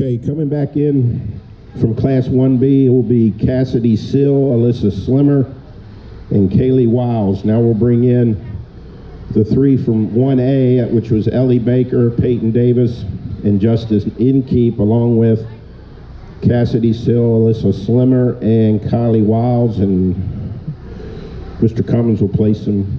Okay, coming back in from Class 1B, it will be Cassidy Sill, Alyssa Slimmer, and Kaylee Wiles. Now we'll bring in the three from 1A, which was Ellie Baker, Peyton Davis, and Justice Inkeep, along with Cassidy Sill, Alyssa Slimmer, and Kylie Wiles, and Mr. Cummins will place them.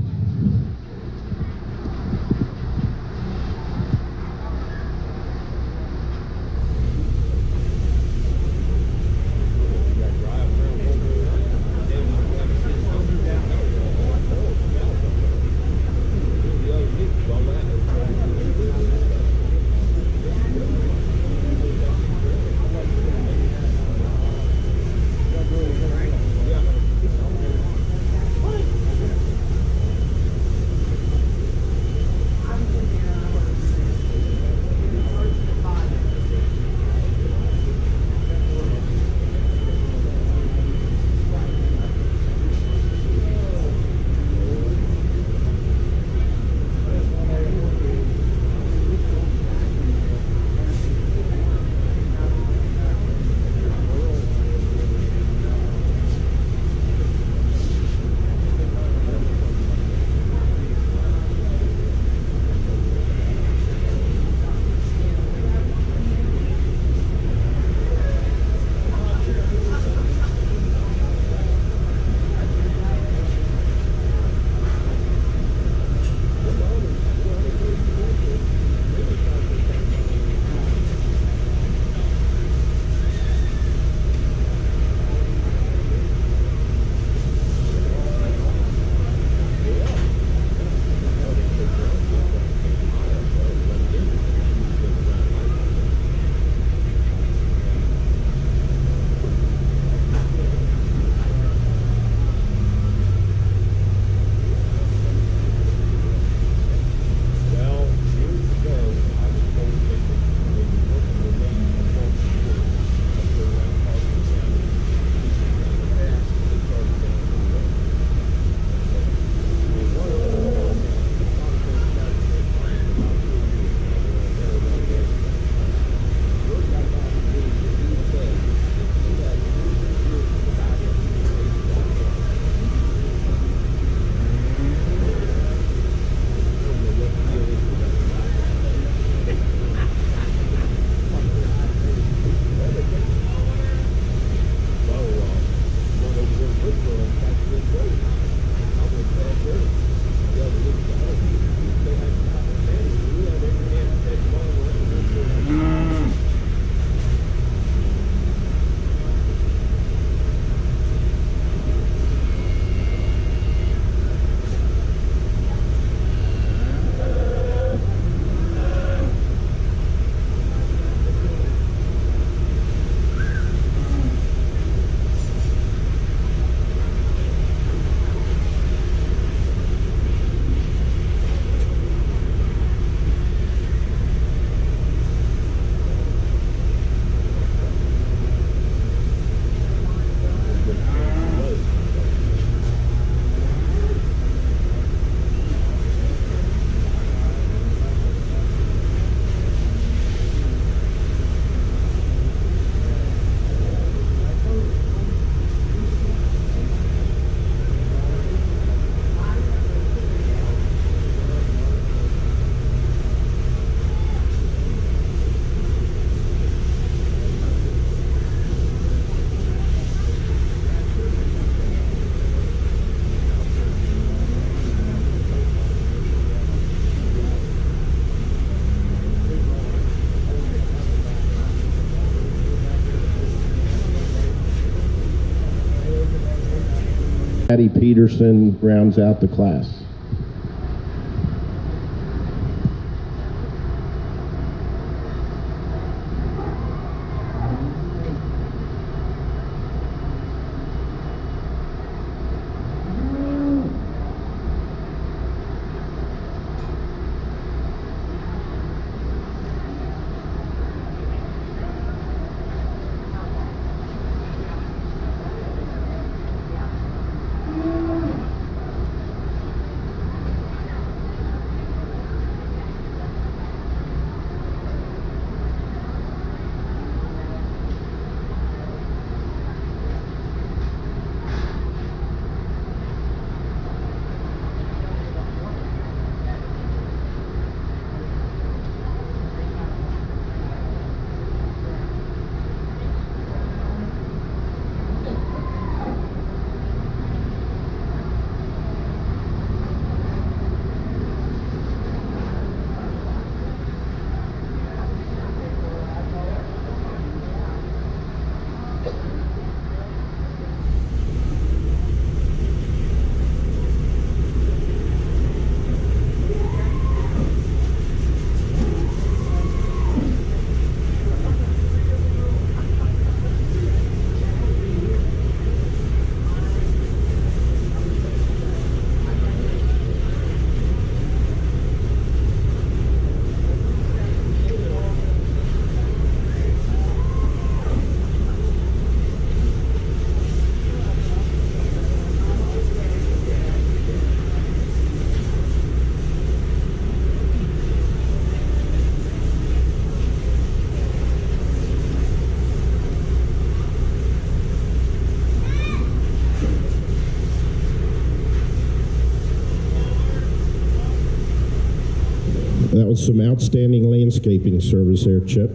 Patty Peterson rounds out the class. That was some outstanding landscaping service there, Chip.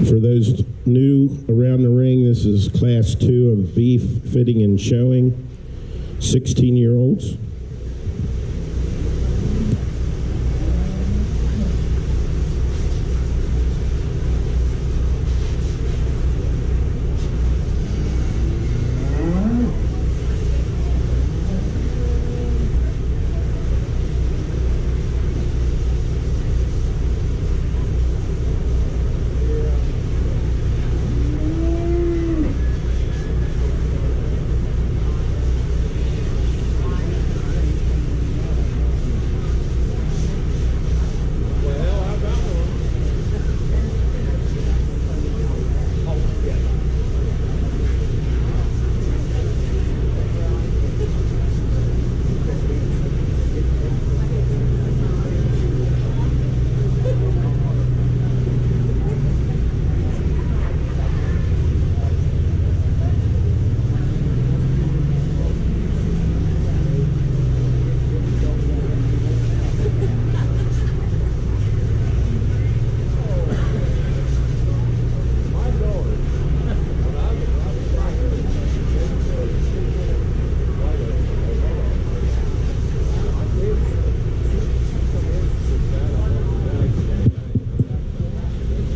For those new around the ring, this is Class 2 of beef fitting and showing, 16-year-olds.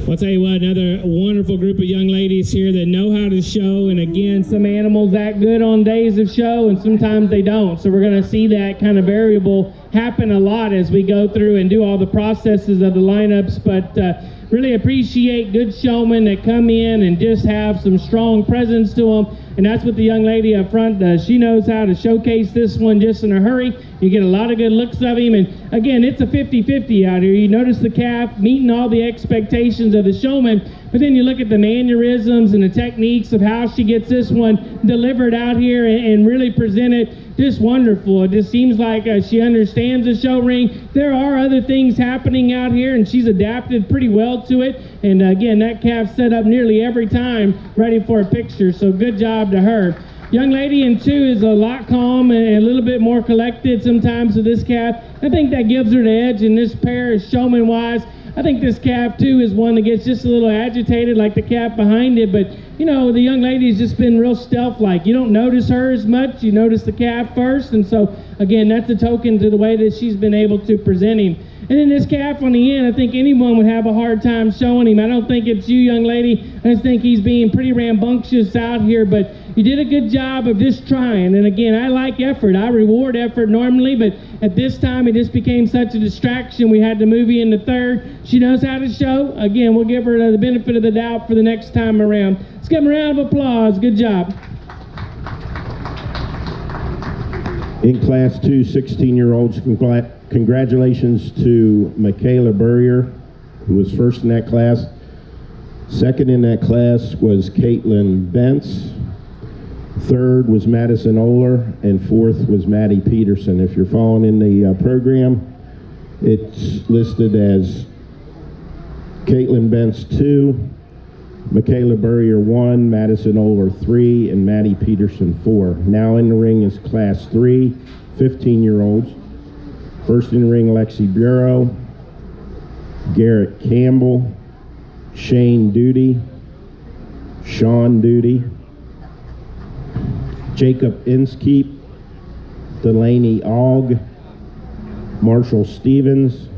I'll tell you what, another wonderful group of young ladies here that know how to show. And again, some animals act good on days of show and sometimes they don't. So we're going to see that kind of variable happen a lot as we go through and do all the processes of the lineups. But really appreciate good showmen that come in and just have some strong presence to them. And that's what the young lady up front does. She knows how to showcase this one just in a hurry. You get a lot of good looks of him. And again, it's a 50-50 out here. You notice the calf meeting all the expectations of the showman, but then you look at the mannerisms and the techniques of how she gets this one delivered out here and really presented just wonderful. It just seems like she understands the show ring. There are other things happening out here, and she's adapted pretty well to it. And again, that calf set up nearly every time ready for a picture, so good job to her. Young lady in 2 is a lot calm and a little bit more collected sometimes with this calf. I think that gives her the edge in this pair is showman-wise. I think this calf, too, is one that gets just a little agitated like the calf behind it. But, you know, the young lady's just been real stealth-like. You don't notice her as much. You notice the calf first. And so, again, that's a token to the way that she's been able to present him. And then this calf on the end, I think anyone would have a hard time showing him. I don't think it's you, young lady. I just think he's being pretty rambunctious out here. But you did a good job of just trying. And again, I like effort. I reward effort normally, but at this time it just became such a distraction. We had to move you into 3rd. She knows how to show. Again, we'll give her the benefit of the doubt for the next time around. Let's give them a round of applause. Good job. In Class 2, 16-year-olds, congratulations to Michaela Burrier, who was first in that class. Second in that class was Caitlin Bentz. 3rd was Madison Oler, and 4th was Maddie Peterson. If you're following in the program, it's listed as Caitlin Bentz 2, Michaela Burrier 1, Madison Oler 3, and Maddie Peterson 4. Now in the ring is Class 3, 15-year-olds. First in the ring, Lexi Bureau, Garrett Campbell, Shane Duty, Sean Duty, Jacob Inskeep, Delaney Aug, Marshall Stevens,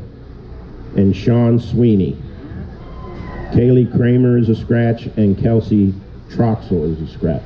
and Sean Sweeney. Kaylee Kramer is a scratch, and Kelsey Troxel is a scratch.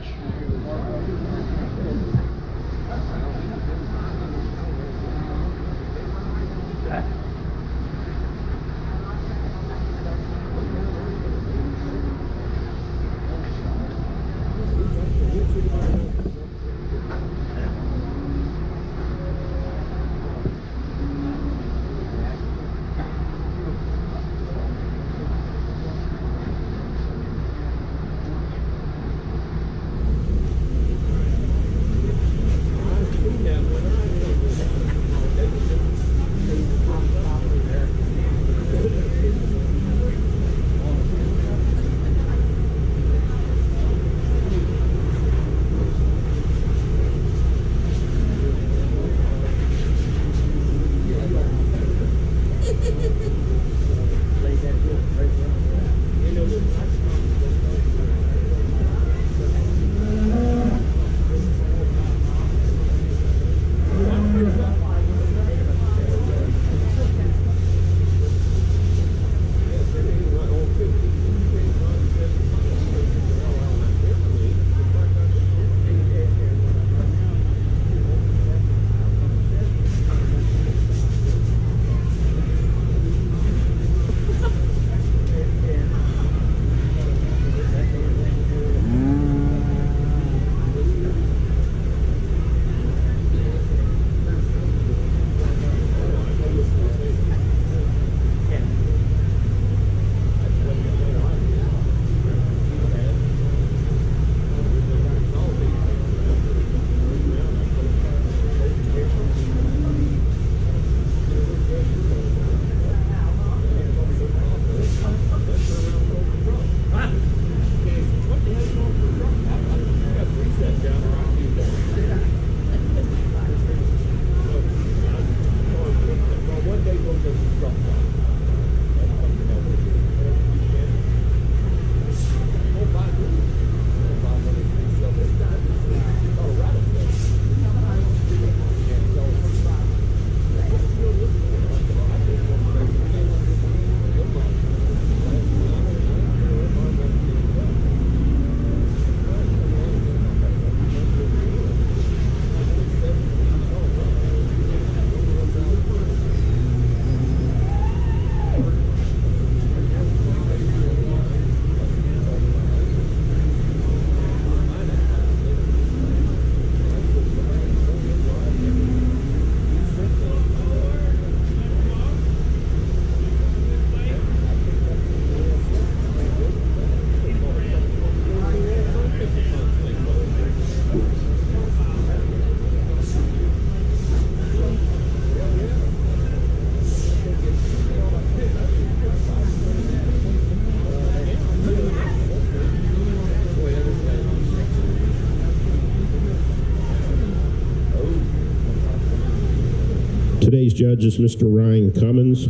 Today's judge is Mr. Ryan Cummins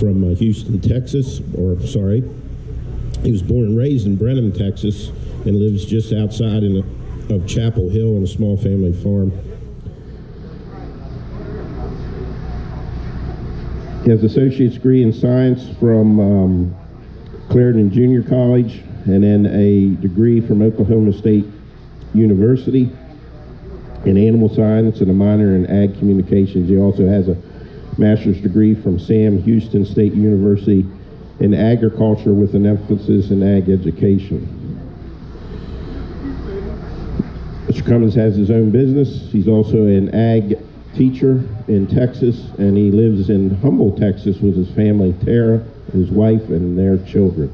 from Houston, Texas, he was born and raised in Brenham, Texas, and lives just outside of Chapel Hill on a small family farm. He has an associate's degree in science from Clarendon Junior College, and then a degree from Oklahoma State University in animal science and a minor in ag communications. He also has a master's degree from Sam Houston State University in agriculture with an emphasis in ag education. Mr. Cummins has his own business. He's also an ag teacher in Texas, and he lives in Humble, Texas with his family, Tara, his wife, and their children.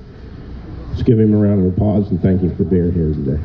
Let's give him a round of applause and thank him for being here today.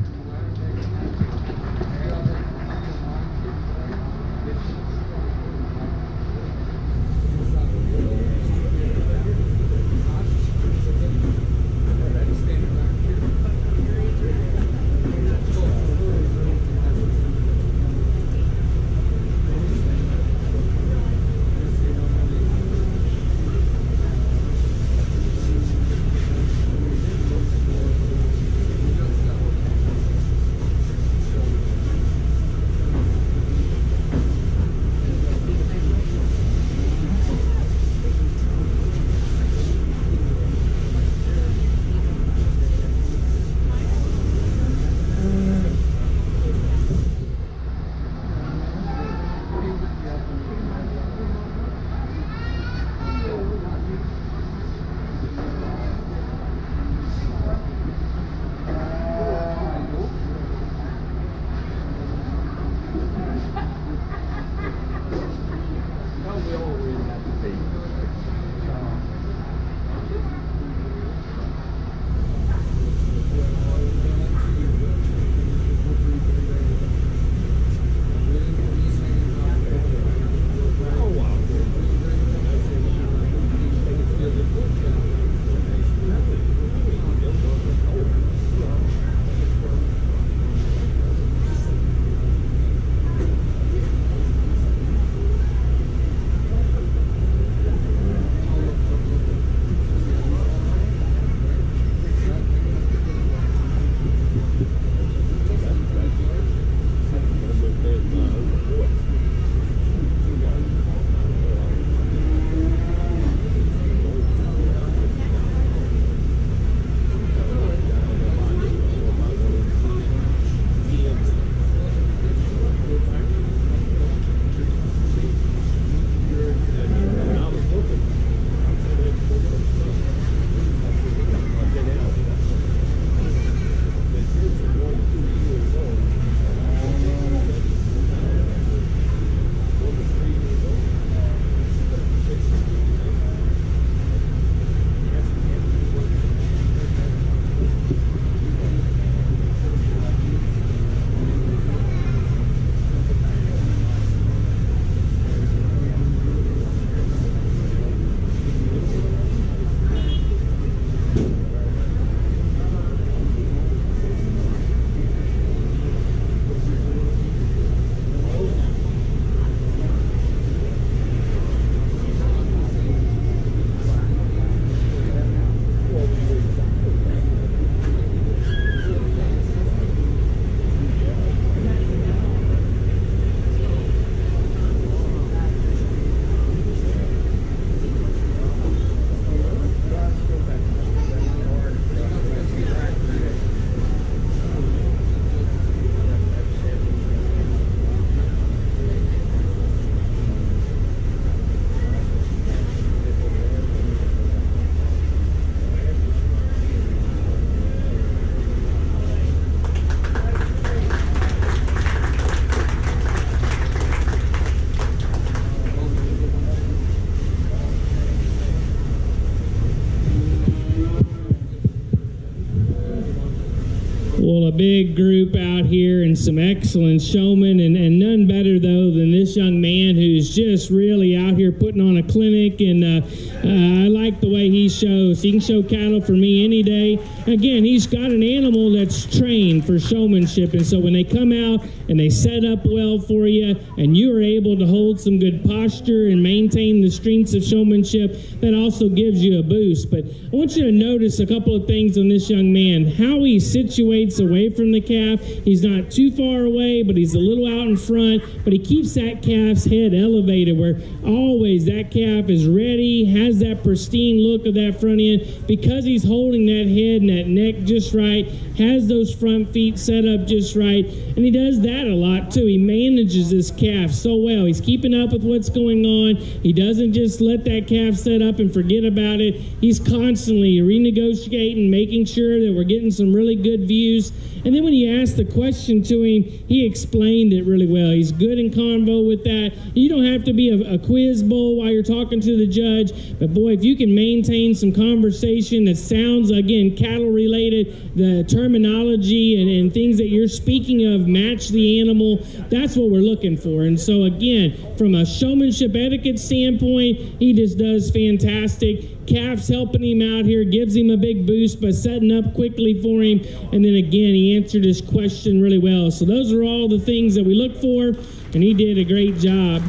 Well, a big group out here and some excellent showmen, and none better, though, than this young man who's just really out here putting on a clinic. And I'd like like the way he shows. He can show cattle for me any day. Again, he's got an animal that's trained for showmanship, and so when they come out and they set up well for you, and you are able to hold some good posture and maintain the strengths of showmanship, that also gives you a boost. But I want you to notice a couple of things on this young man, how he situates away from the calf. He's not too far away, but he's a little out in front, but he keeps that calf's head elevated where always that calf is ready, has that pristine look of that front end, because he's holding that head and that neck just right, has those front feet set up just right, and he does that a lot too. He manages this calf so well. He's keeping up with what's going on. He doesn't just let that calf set up and forget about it. He's constantly renegotiating, making sure that we're getting some really good views. And then when you ask the question to him, he explained it really well. He's good in convo with that. You don't have to be a quiz bowl while you're talking to the judge, but boy, if you can maintain some conversation that sounds, again, cattle related, the terminology and things that you're speaking of match the animal, that's what we're looking for. And so again, from a showmanship etiquette standpoint, he just does fantastic. Calf's helping him out here, gives him a big boost by setting up quickly for him. And then again, he answered his question really well. So those are all the things that we look for, and he did a great job.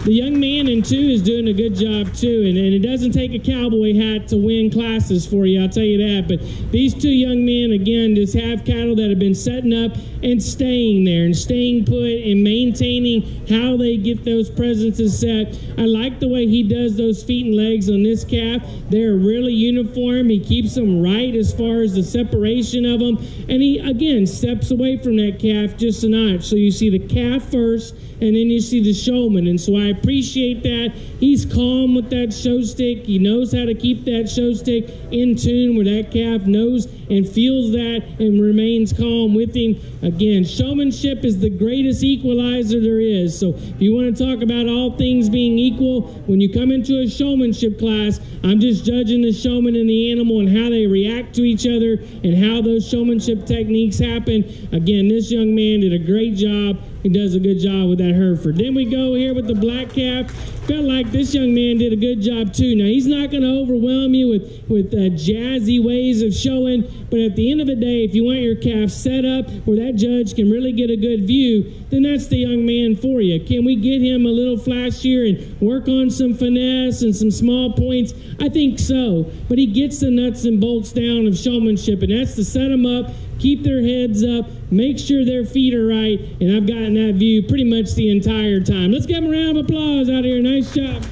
The young man in 2 is doing a good job too, and it doesn't take a cowboy hat to win classes for you, I'll tell you that. But these 2 young men, again, just have cattle that have been setting up and staying there and staying put and maintaining how they get those presences set. I like the way he does those feet and legs on this calf. They're really uniform. He keeps them right as far as the separation of them, and he, again, steps away from that calf just a notch. So you see the calf first, and then you see the showman. And so I appreciate that. He's calm with that show stick. He knows how to keep that show stick in tune where that calf knows and feels that and remains calm with him. Again, showmanship is the greatest equalizer there is. So if you want to talk about all things being equal, when you come into a showmanship class, I'm just judging the showman and the animal and how they react to each other and how those showmanship techniques happen. Again, this young man did a great job. He does a good job with that Hereford. Then we go here with the black calf. Felt like this young man did a good job too. Now, he's not going to overwhelm you with jazzy ways of showing, but at the end of the day, if you want your calf set up where that judge can really get a good view, then that's the young man for you. Can we get him a little flashier and work on some finesse and some small points? I think so, but he gets the nuts and bolts down of showmanship, and that's to set them up, keep their heads up, make sure their feet are right, and I've gotten that view pretty much the entire time. Let's give them a round of applause out here. Nice job.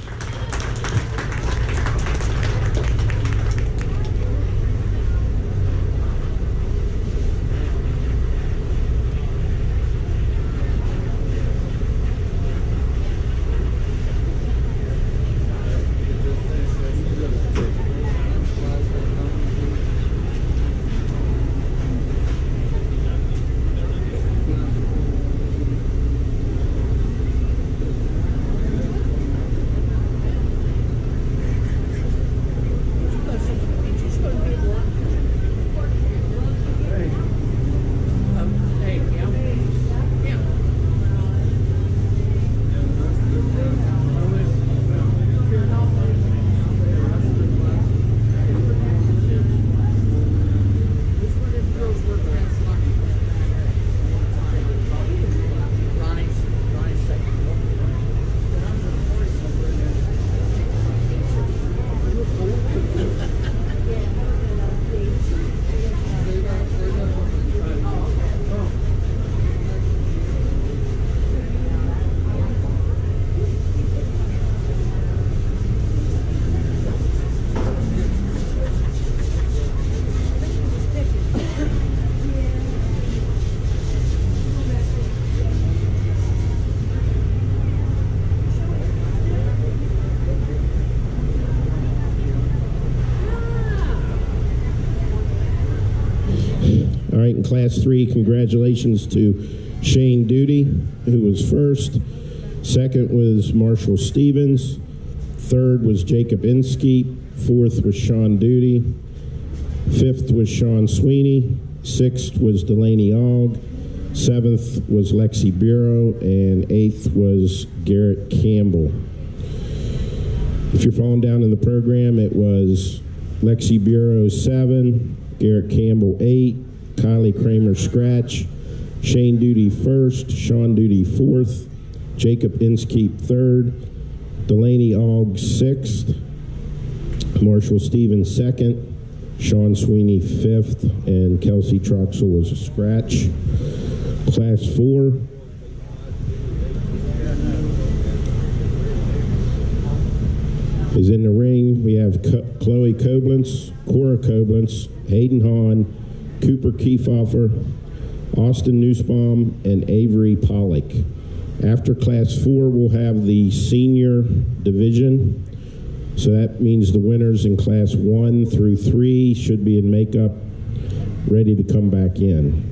All right, in Class 3, congratulations to Shane Duty, who was first. Second was Marshall Stevens. Third was Jacob Inskeep. Fourth was Sean Duty. Fifth was Sean Sweeney. Sixth was Delaney Ogg. Seventh was Lexi Bureau. And eighth was Garrett Campbell. If you're falling down in the program, it was Lexi Bureau 7, Garrett Campbell 8, Kylie Kramer scratch, Shane Duty 1st, Sean Duty 4th, Jacob Inskeep 3rd, Delaney Ogg 6th, Marshall Stevens 2nd, Sean Sweeney 5th, and Kelsey Troxel was a scratch. Class 4. Is in the ring. We have Chloe Koblentz, Cora Koblentz, Hayden Hahn, Cooper Kiefhofer, Austin Nussbaum, and Avery Pollock. After Class 4, we'll have the senior division. So that means the winners in Class 1 through 3 should be in makeup, ready to come back in.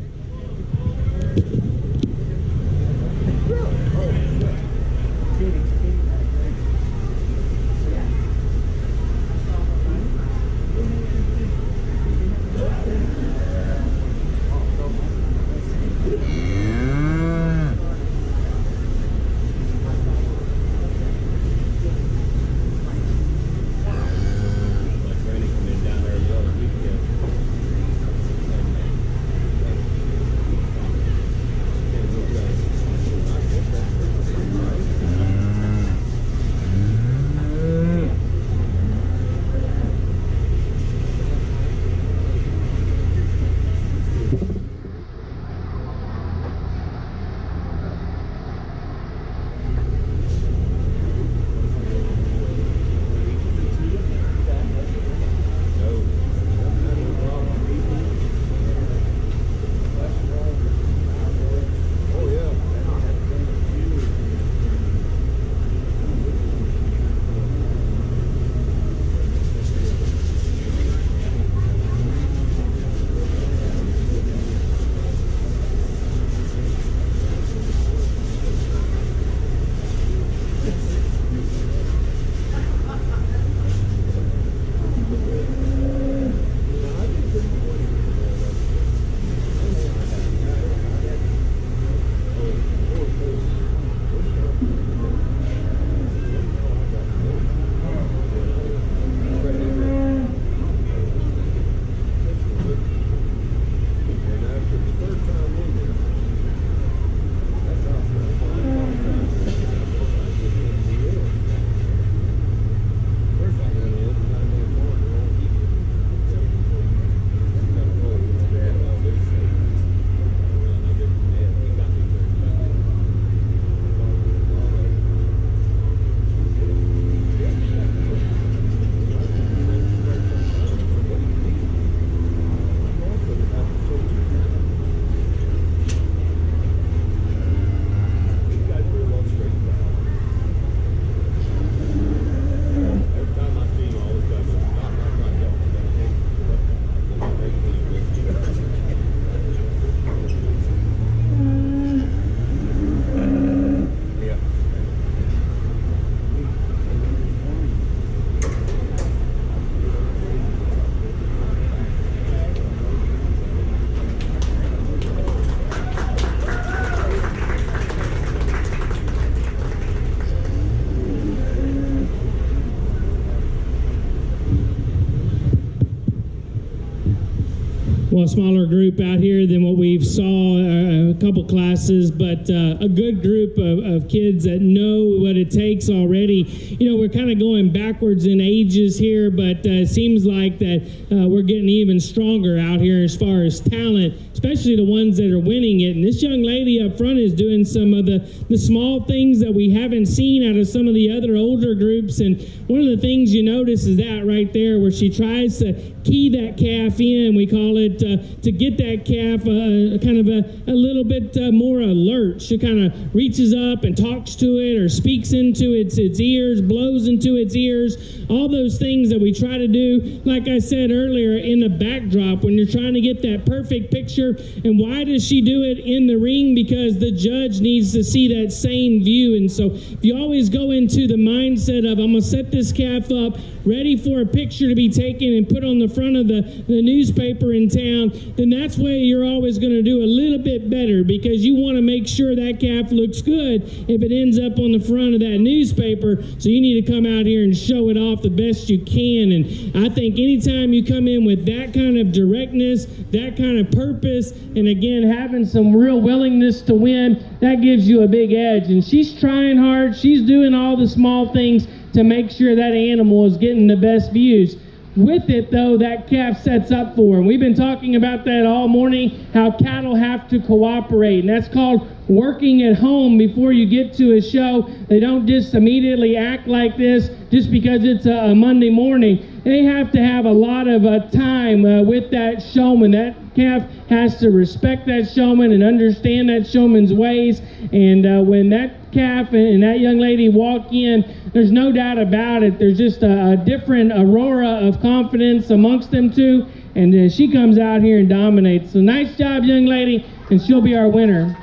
Well, a smaller group out here than what we've saw a couple classes, but a good group of kids that know what it takes already. You know, we're kind of going backwards in ages here, but it seems like that we're getting even stronger out here as far as talent, especially the ones that are winning it. And this young lady up front is doing some of the small things that we haven't seen out of some of the other older groups. And one of the things you notice is that right there where she tries to key that calf in. We call it to get that calf kind of a little bit more alert. She kind of reaches up and talks to it or speaks into its ears, blows into its ears, all those things that we try to do, like I said earlier, in the backdrop when you're trying to get that perfect picture. And why does she do it in the ring? Because the judge needs to see that same view. And so if you always go into the mindset of, I'm going to set this calf up ready for a picture to be taken and put on the front of the newspaper in town, around, then that's where you're always going to do a little bit better, because you want to make sure that calf looks good if it ends up on the front of that newspaper. So you need to come out here and show it off the best you can. And I think anytime you come in with that kind of directness, that kind of purpose, and again, having some real willingness to win, that gives you a big edge. And she's trying hard. She's doing all the small things to make sure that animal is getting the best views. With it, though, that calf sets up for her. We've been talking about that all morning, how cattle have to cooperate, and that's called working at home before you get to a show. They don't just immediately act like this just because it's a Monday morning. They have to have a lot of time with that showman. That calf has to respect that showman and understand that showman's ways. And when that calf and that young lady walk in, there's no doubt about it. There's just a different aurora of confidence amongst them two. And she comes out here and dominates. So nice job, young lady, and she'll be our winner.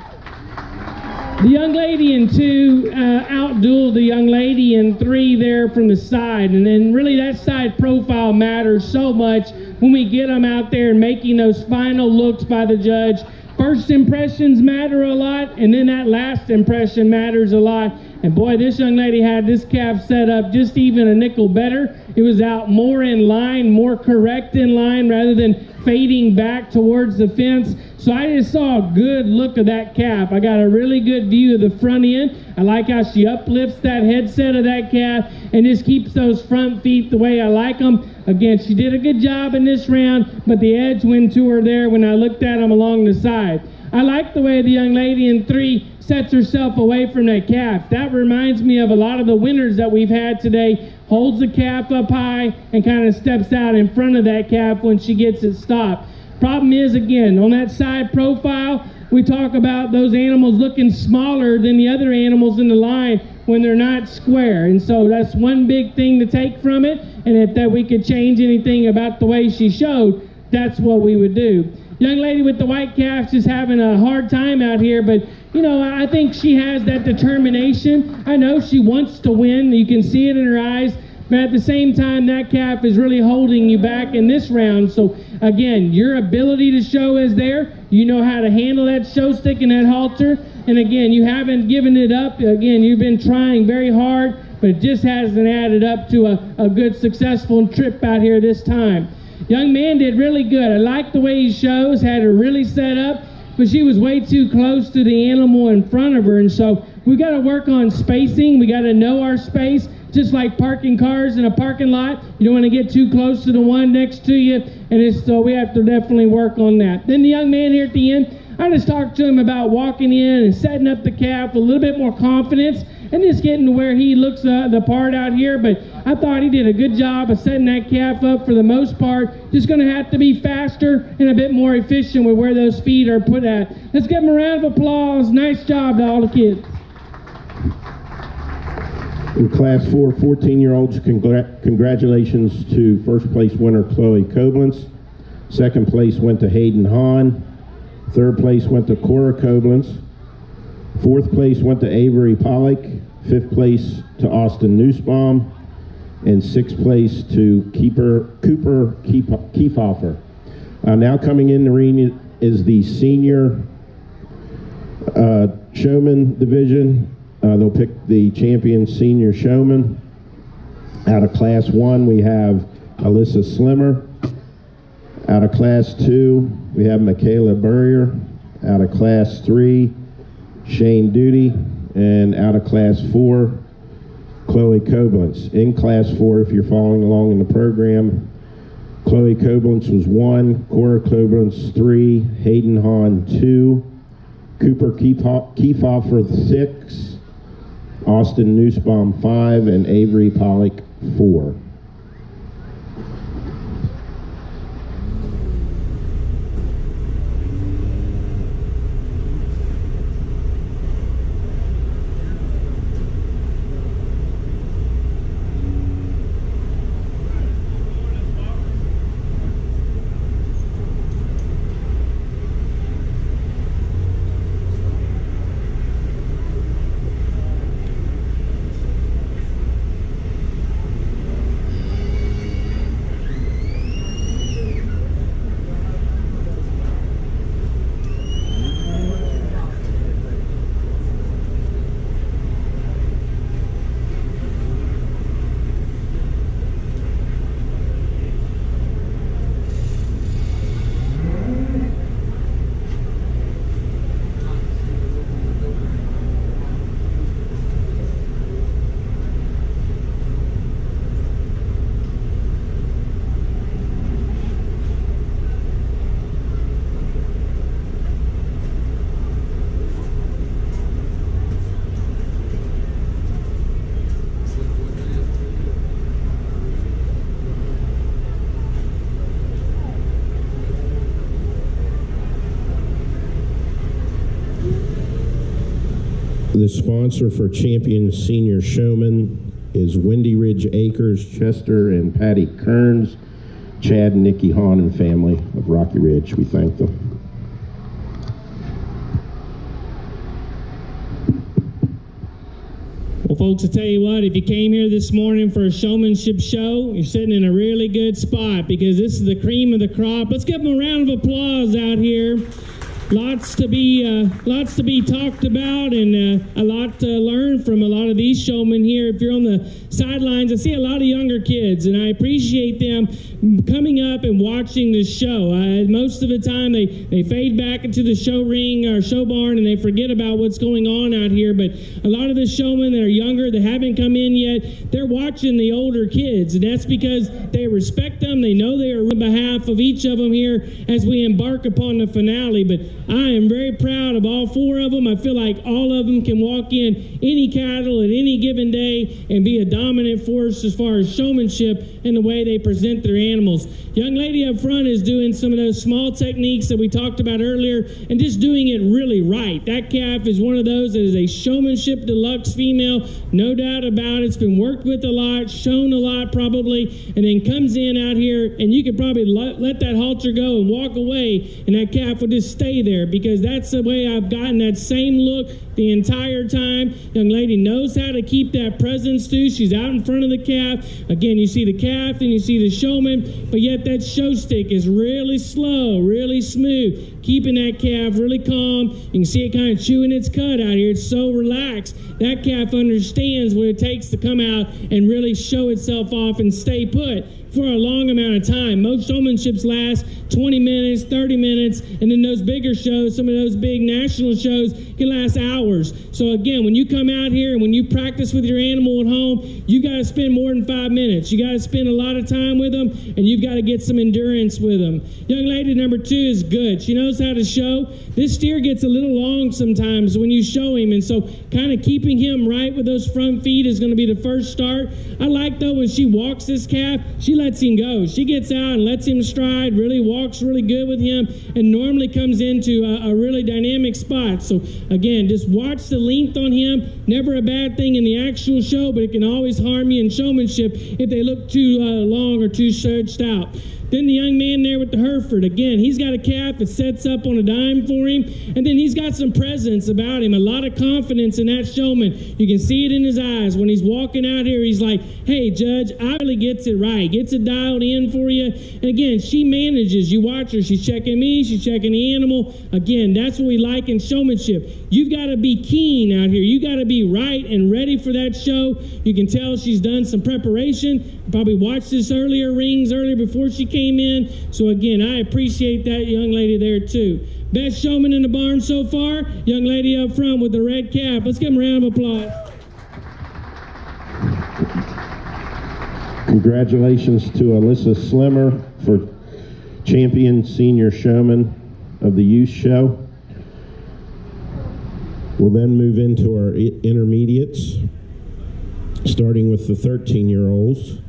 The young lady in 2 outdueled the young lady in 3 there from the side. And then really that side profile matters so much when we get them out there and making those final looks by the judge. First impressions matter a lot, and then that last impression matters a lot. And boy, this young lady had this calf set up just even a nickel better. It was out more in line, more correct in line, rather than fading back towards the fence. So I just saw a good look of that calf. I got a really good view of the front end. I like how she uplifts that headset of that calf and just keeps those front feet the way I like them. Again, she did a good job in this round, but the edge went to her there when I looked at them along the side. I like the way the young lady in 3 sets herself away from that calf. That reminds me of a lot of the winners that we've had today. Holds the calf up high and kind of steps out in front of that calf when she gets it stopped. Problem is, again, on that side profile, we talk about those animals looking smaller than the other animals in the line when they're not square. And so that's one big thing to take from it. And if that we could change anything about the way she showed, that's what we would do. Young lady with the white calf is having a hard time out here, but you know, I think she has that determination. I know she wants to win. You can see it in her eyes. But at the same time, that calf is really holding you back in this round. So again, your ability to show is there. You know how to handle that show stick and that halter. And again, you haven't given it up. Again, you've been trying very hard, but it just hasn't added up to a good, successful trip out here this time. Young man did really good. I like the way he shows, had her really set up, but she was way too close to the animal in front of her. And so we got to work on spacing. We got to know our space. Just like parking cars in a parking lot, you don't want to get too close to the one next to you, and so we have to definitely work on that. Then the young man here at the end, I just talked to him about walking in and setting up the calf with a little bit more confidence and just getting to where he looks the part out here. But I thought he did a good job of setting that calf up for the most part. Just going to have to be faster and a bit more efficient with where those feet are put at. Let's give him a round of applause. Nice job to all the kids. In Class 4, 14-year-olds, congratulations to first place winner Chloe Koblenz. Second place went to Hayden Hahn. Third place went to Cora Koblenz. Fourth place went to Avery Pollock. Fifth place to Austin Nussbaum. And sixth place to Cooper Kiefhofer. Now coming in the ring is the senior showman division. They'll pick the champion senior showman. Out of Class 1, we have Alyssa Slimmer. Out of Class 2, we have Michaela Burrier. Out of Class 3, Shane Duty. And out of Class 4, Chloe Koblenz. In Class 4, if you're following along in the program, Chloe Koblenz was 1, Cora Koblenz 3, Hayden Hahn 2, Cooper Kiefhofer 6, Austin Nussbaum 5, and Avery Pollock 4. The sponsor for Champion Senior Showman is Windy Ridge Acres, Chester and Patty Kearns, Chad and Nikki Hahn and family of Rocky Ridge. We thank them. Well, folks, I tell you what, if you came here this morning for a showmanship show, you're sitting in a really good spot because this is the cream of the crop. Let's give them a round of applause out here. Lots to be talked about, and a lot to learn from a lot of these showmen here. If you're on the sidelines, I see a lot of younger kids, and I appreciate them coming up and watching the show. Most of the time, they fade back into the show ring or show barn, and they forget about what's going on out here. But a lot of the showmen that are younger, that haven't come in yet, they're watching the older kids, and that's because they respect them. They know they are on behalf of each of them here as we embark upon the finale. But I am very proud of all four of them. I feel like all of them can walk in any cattle at any given day and be a dominant force as far as showmanship and the way they present their animals. Young lady up front is doing some of those small techniques that we talked about earlier and just doing it really right. That calf is one of those that is a showmanship deluxe female, no doubt about it. It's been worked with a lot, shown a lot probably, and then comes in out here, and you could probably let that halter go and walk away, and that calf will just stay there, because that's the way I've gotten that same look the entire time. Young lady knows how to keep that presence too. She's out in front of the calf. Again, you see the calf and you see the showman, but yet that show stick is really slow, really smooth, keeping that calf really calm. You can see it kind of chewing its cud out here. It's so relaxed. That calf understands what it takes to come out and really show itself off and stay put for a long amount of time. Most showmanships last 20 minutes, 30 minutes, and then those bigger shows, some of those big national shows, can last hours. So again, when you come out here and when you practice with your animal at home, you got to spend more than 5 minutes. You got to spend a lot of time with them, and you've got to get some endurance with them. Young lady number 2 is good. She knows how to show. This steer gets a little long sometimes when you show him, and so kind of keeping him right with those front feet is going to be the first start. I like, though, when she walks this calf, she lets him go. She gets out and lets him stride, really walks really good with him, and normally comes into a really dynamic spot. So again, just watch the length on him. Never a bad thing in the actual show, but it can always harm you in showmanship if they look too long or too stretched out. Then the young man there with the Hereford, again, he's got a calf that sets up on a dime for him, and then he's got some presence about him, a lot of confidence in that showman. You can see it in his eyes. When he's walking out here, he's like, hey, Judge, I really gets it right, gets it dialed in for you. And again, she manages. You watch her. She's checking me. She's checking the animal. Again, that's what we like in showmanship. You've got to be keen out here. You got to be right and ready for that show. You can tell she's done some preparation. Probably watched this earlier before she came in. So again, I appreciate that young lady there too. Best showman in the barn so far, young lady up front with the red cap. Let's give them a round of applause. Congratulations to Alyssa Slimmer for Champion Senior Showman of the Youth Show. We'll then move into our intermediates, starting with the 13-year-olds.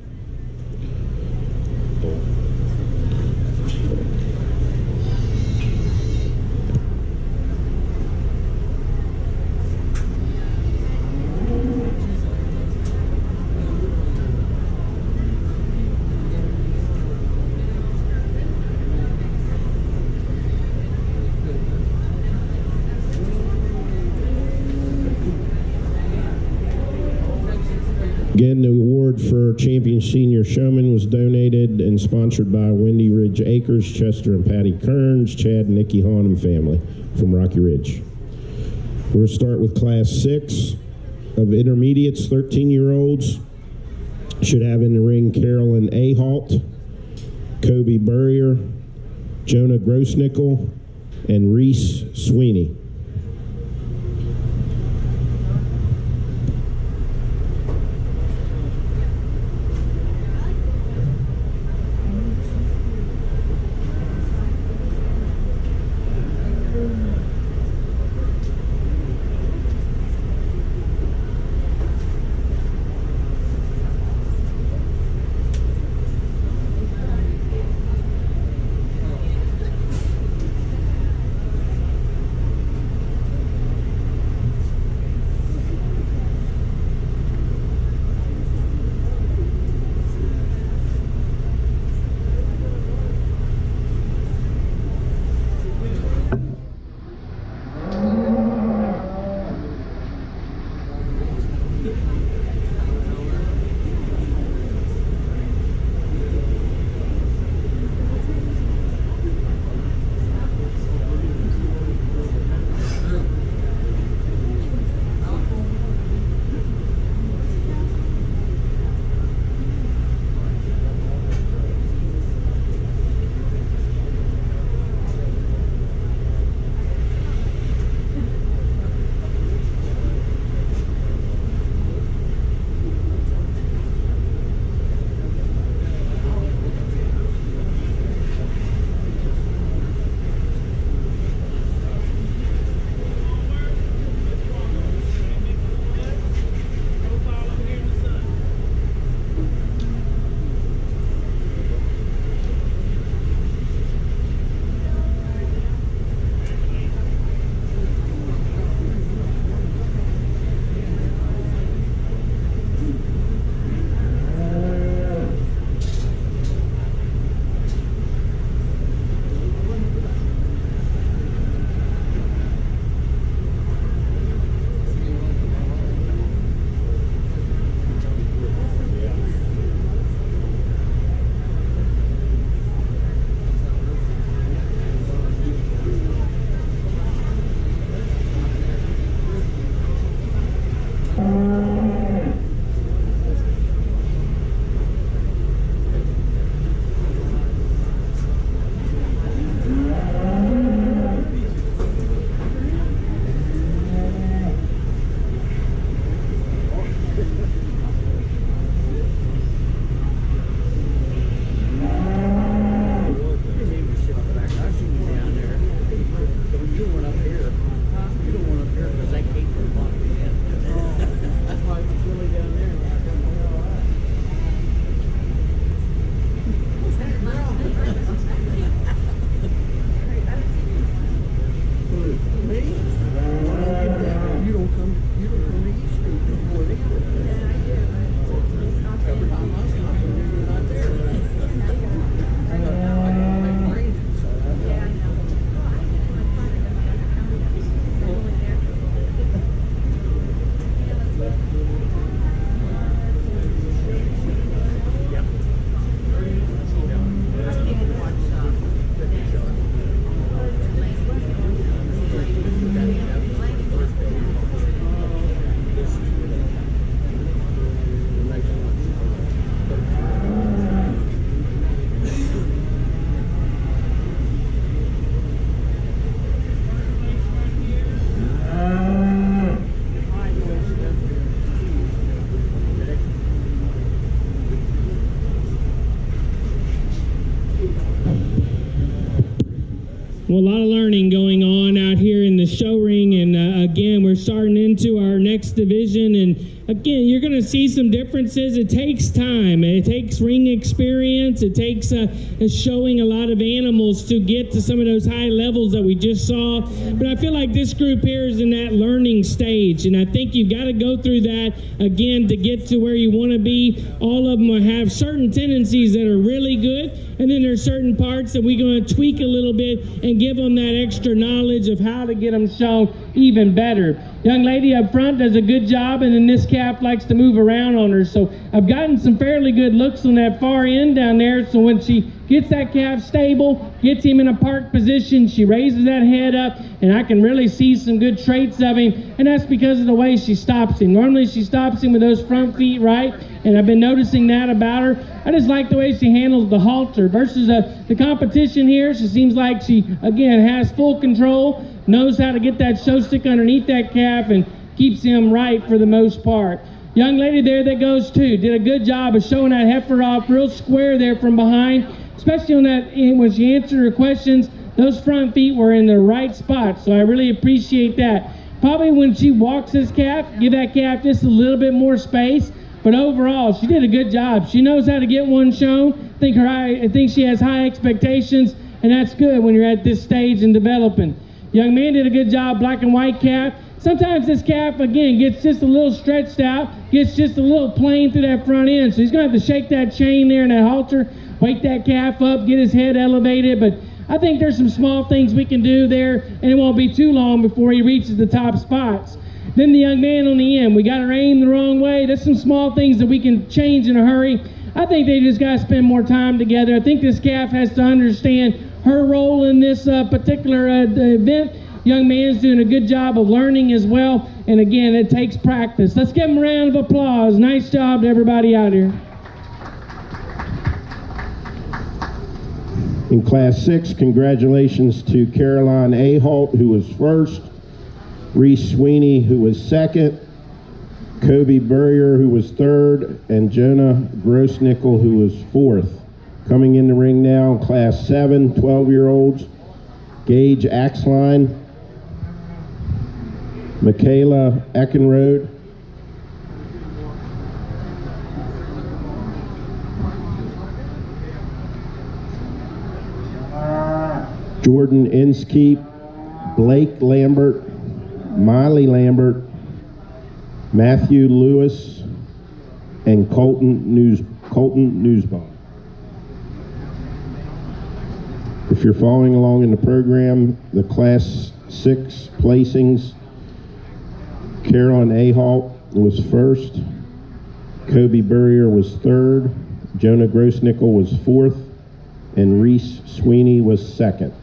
Again, the award for Champion Senior Showman was donated and sponsored by Windy Ridge Acres, Chester and Patty Kearns, Chad and Nikki Hahn and family from Rocky Ridge. We'll start with Class 6 of intermediates, 13-year-olds. Should have in the ring Carolyn Ahalt, Kobe Burrier, Jonah Grossnickel, and Reese Sweeney. division. And again, you're going to see some differences. It takes time. It takes ring experience. It takes showing a lot of animals to get to some of those high levels that we just saw. But I feel like this group here is in that learning stage, and I think you've got to go through that again to get to where you want to be. All of them have certain tendencies that are really good, and then there's certain parts that we're going to tweak a little bit and give them that extra knowledge of how to get them shown even better. Young lady up front does a good job, and then this calf likes to move around on her. So I've gotten some fairly good looks on that far end down there. So when she gets that calf stable, gets him in a park position, she raises that head up, and I can really see some good traits of him, and that's because of the way she stops him. Normally she stops him with those front feet right, and I've been noticing that about her. I just like the way she handles the halter versus the competition here. She seems like she, again, has full control, knows how to get that show stick underneath that calf, and keeps him right for the most part. Young lady there that goes too did a good job of showing that heifer off real square there from behind, especially on that when she answered her questions. Those front feet were in the right spot, so I really appreciate that. Probably when she walks this calf, give that calf just a little bit more space, but overall she did a good job. She knows how to get one shown. I think she has high expectations, and that's good when you're at this stage in developing. Young man did a good job, black and white calf. Sometimes this calf, again, gets just a little stretched out, gets just a little plain through that front end. So he's going to have to shake that chain there and that halter, wake that calf up, get his head elevated. But I think there's some small things we can do there, and it won't be too long before he reaches the top spots. Then the young man on the end, we got her aimed the wrong way. There's some small things that we can change in a hurry. I think they just got to spend more time together. I think this calf has to understand her role in this particular event. Young man's doing a good job of learning as well, and again, it takes practice. Let's give him a round of applause. Nice job to everybody out here. In Class 6, congratulations to Caroline Ahalt, who was first, Reese Sweeney, who was second, Kobe Burrier, who was third, and Jonah Grossnickel, who was fourth. Coming in the ring now, Class 7, 12-year-olds, Gage Axline, Michaela Eckenrode, Jordan Inskeep, Blake Lambert, Miley Lambert, Matthew Lewis, and Colton Newsbaum. If you're following along in the program, the Class 6 placings, Caroline Ahalt was first, Kobe Burrier was third, Jonah Grossnickel was fourth, and Reese Sweeney was second.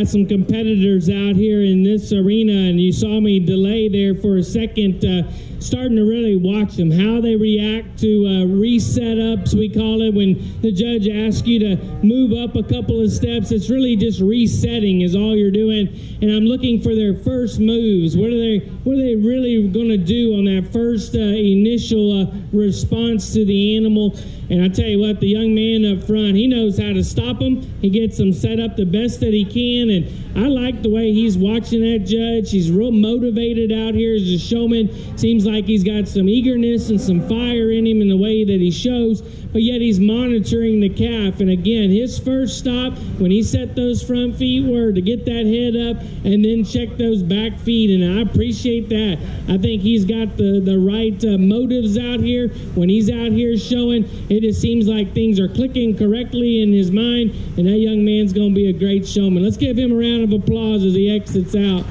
got some competitors out here in this arena, and you saw me delay there for a second, starting to really watch them, how they react to reset ups, we call it, when the judge asks you to move up a couple of steps. It's really just resetting is all you're doing, and I'm looking for their first moves. What are they really going to do on that first initial response to the animal? And I tell you what, the young man up front, he knows how to stop them. He gets them set up the best that he can, and I like the way he's watching that judge. He's real motivated out here as a showman. Seems like he's got some eagerness and some fire in him in the way that he shows, but yet he's monitoring the calf. And again, his first stop when he set those front feet were to get that head up and then check those back feet, and I appreciate that. I think he's got the right motives out here. When he's out here showing, it just seems like things are clicking correctly in his mind, and that young man's going to be a great showman. Let's give him a round of applause as he exits out.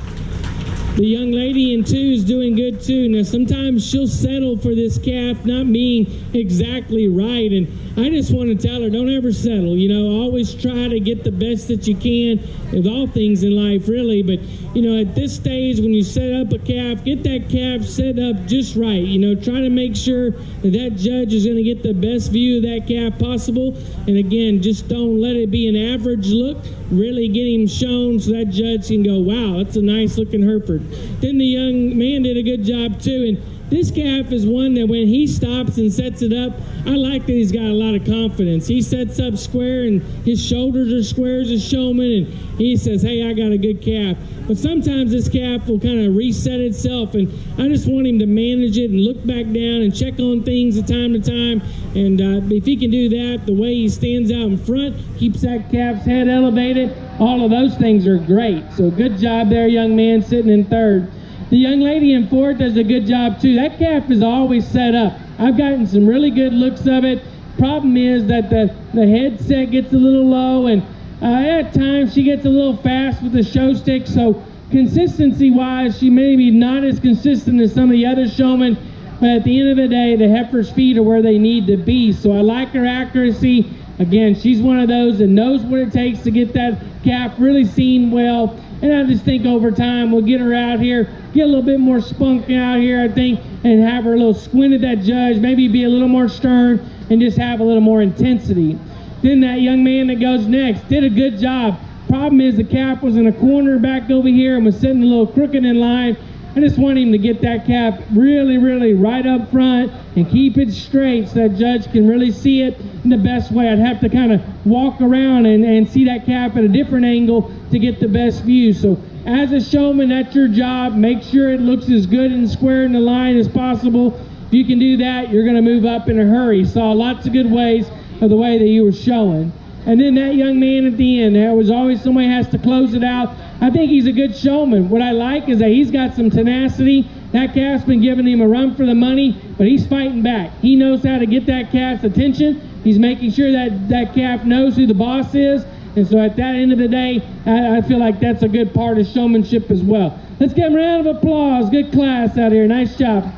The young lady in 2 is doing good too. Now sometimes she'll settle for this calf not being exactly right, and I just want to tell her, don't ever settle. You know, always try to get the best that you can with all things in life, really. But you know, at this stage, when you set up a calf, get that calf set up just right. You know, try to make sure that judge is going to get the best view of that calf possible. And again, just don't let it be an average look. Really get him shown so that judge can go, wow, that's a nice looking Hereford. Then the young man did a good job too. And this calf is one that when he stops and sets it up, I like that he's got a lot of confidence. He sets up square and his shoulders are square as a showman, and he says, hey, I got a good calf. But sometimes this calf will kind of reset itself, and I just want him to manage it and look back down and check on things from time to time. And if he can do that, the way he stands out in front, keeps that calf's head elevated, all of those things are great. So good job there, young man, sitting in 3rd. The young lady in 4th does a good job too. That calf is always set up. I've gotten some really good looks of it. Problem is that the headset gets a little low, and at times she gets a little fast with the show stick. So consistency-wise, she may be not as consistent as some of the other showmen. But at the end of the day, the heifer's feet are where they need to be. So I like her accuracy. Again, she's one of those that knows what it takes to get that calf really seen well. And I just think over time we'll get her out here, get a little bit more spunk out here, I think, and have her a little squint at that judge, maybe be a little more stern and just have a little more intensity. Then that young man that goes next did a good job. Problem is the calf was in a corner back over here and was sitting a little crooked in line. I just want him to get that calf really, really right up front and keep it straight so that judge can really see it in the best way. I'd have to kind of walk around and see that calf at a different angle to get the best view. So as a showman, that's your job. Make sure it looks as good and square in the line as possible. If you can do that, you're going to move up in a hurry. Saw lots of good ways of the way that you were showing. And then that young man at the end, there was always somebody has to close it out. I think he's a good showman. What I like is that he's got some tenacity. That calf's been giving him a run for the money, but he's fighting back. He knows how to get that calf's attention. He's making sure that that calf knows who the boss is. And so at that end of the day, I feel like that's a good part of showmanship as well. Let's give him a round of applause. Good class out here. Nice job.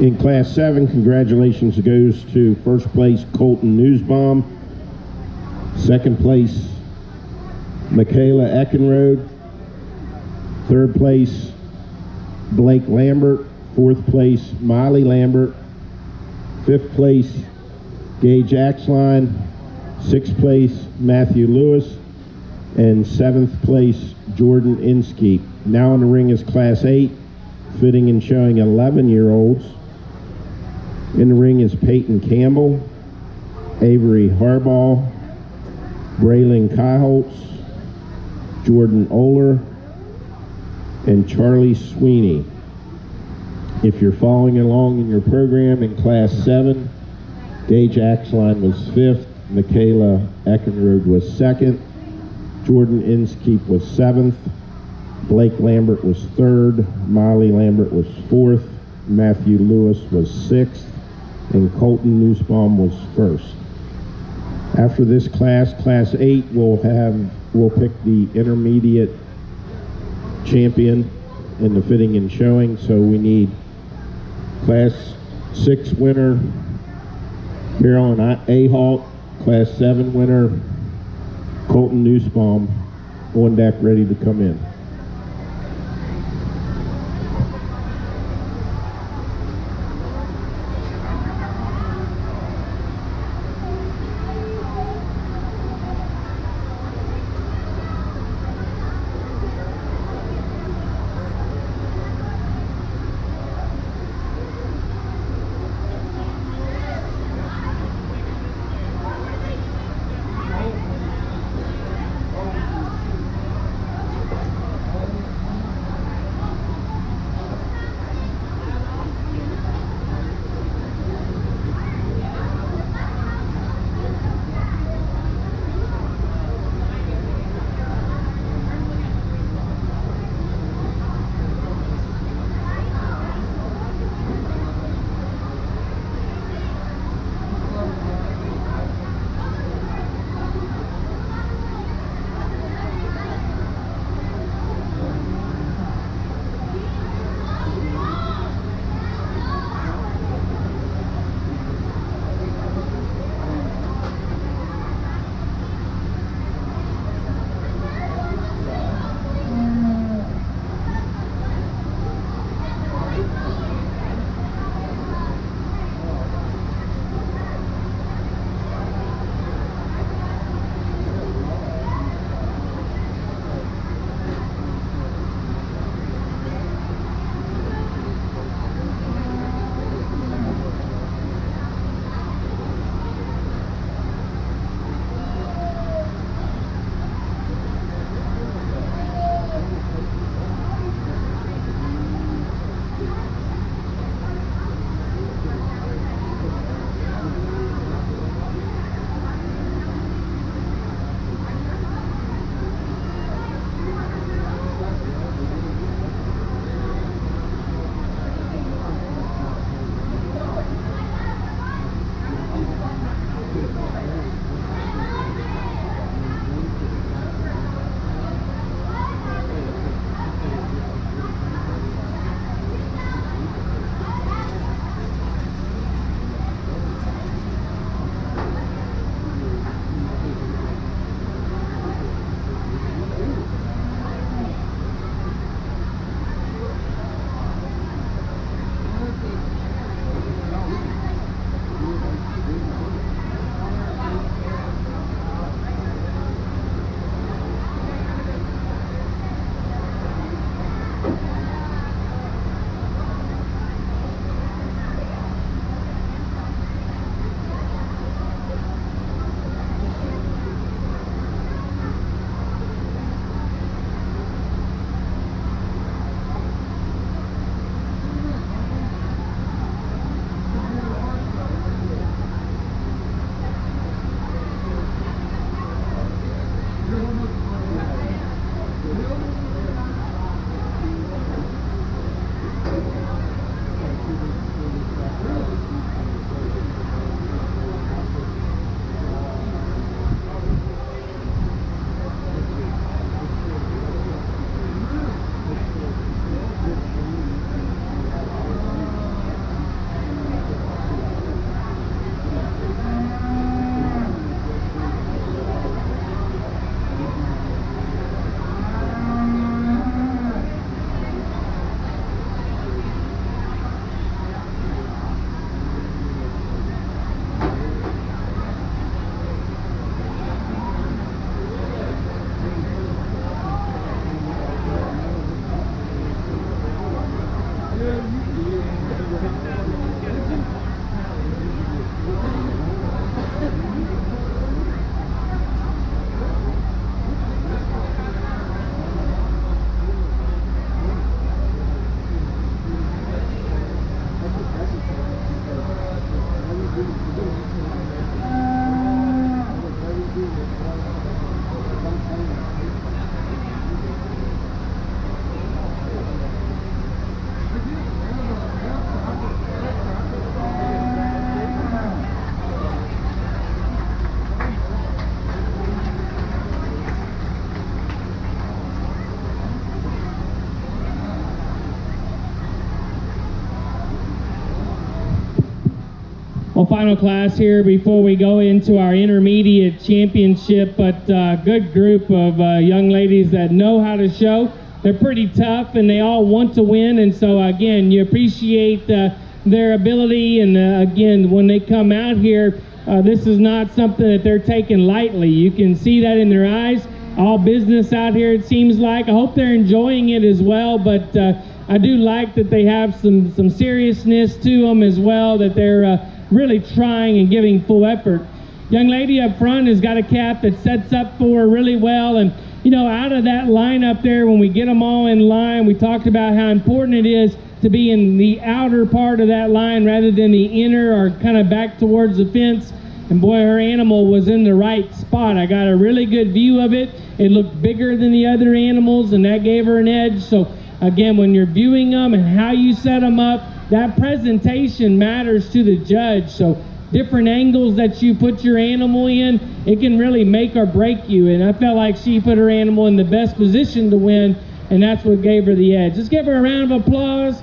In Class 7, congratulations goes to 1st place Colton Newsbaum, 2nd place Michaela Eckenrode, 3rd place Blake Lambert, 4th place Miley Lambert, 5th place Gage Axline, 6th place Matthew Lewis, and 7th place Jordan Inskeep. Now in the ring is Class 8, fitting and showing 11-year-olds. In the ring is Peyton Campbell, Avery Harbaugh, Braylon Kaiholtz, Jordan Oler, and Charlie Sweeney. If you're following along in your program in Class 7, Gage Axline was 5th, Michaela Eckenrode was 2nd, Jordan Inskeep was 7th, Blake Lambert was 3rd, Miley Lambert was 4th, Matthew Lewis was 6th, and Colton Nussbaum was 1st. After this class, Class 8, we'll pick the intermediate champion in the fitting and showing. So we need Class 6 winner Carolyn Ahalt, Class 7 winner, Colton Nussbaum, on deck ready to come in. final class here before we go into our intermediate championship, but good group of young ladies that know how to show. They're pretty tough and they all want to win, and so again, you appreciate their ability, and again, when they come out here, this is not something that they're taking lightly. You can see that in their eyes. All business out here, it seems like. I hope they're enjoying it as well, but I do like that they have some seriousness to them as well, that they're really trying and giving full effort. Young lady up front has got a calf that sets up for her really well, and you know, out of that lineup there, when we get them all in line, we talked about how important it is to be in the outer part of that line rather than the inner or kind of back towards the fence. And boy, her animal was in the right spot. I got a really good view of it. It looked bigger than the other animals, and that gave her an edge. So again, when you're viewing them and how you set them up, that presentation matters to the judge. So different angles that you put your animal in, it can really make or break you. And I felt like she put her animal in the best position to win, and that's what gave her the edge. Let's give her a round of applause.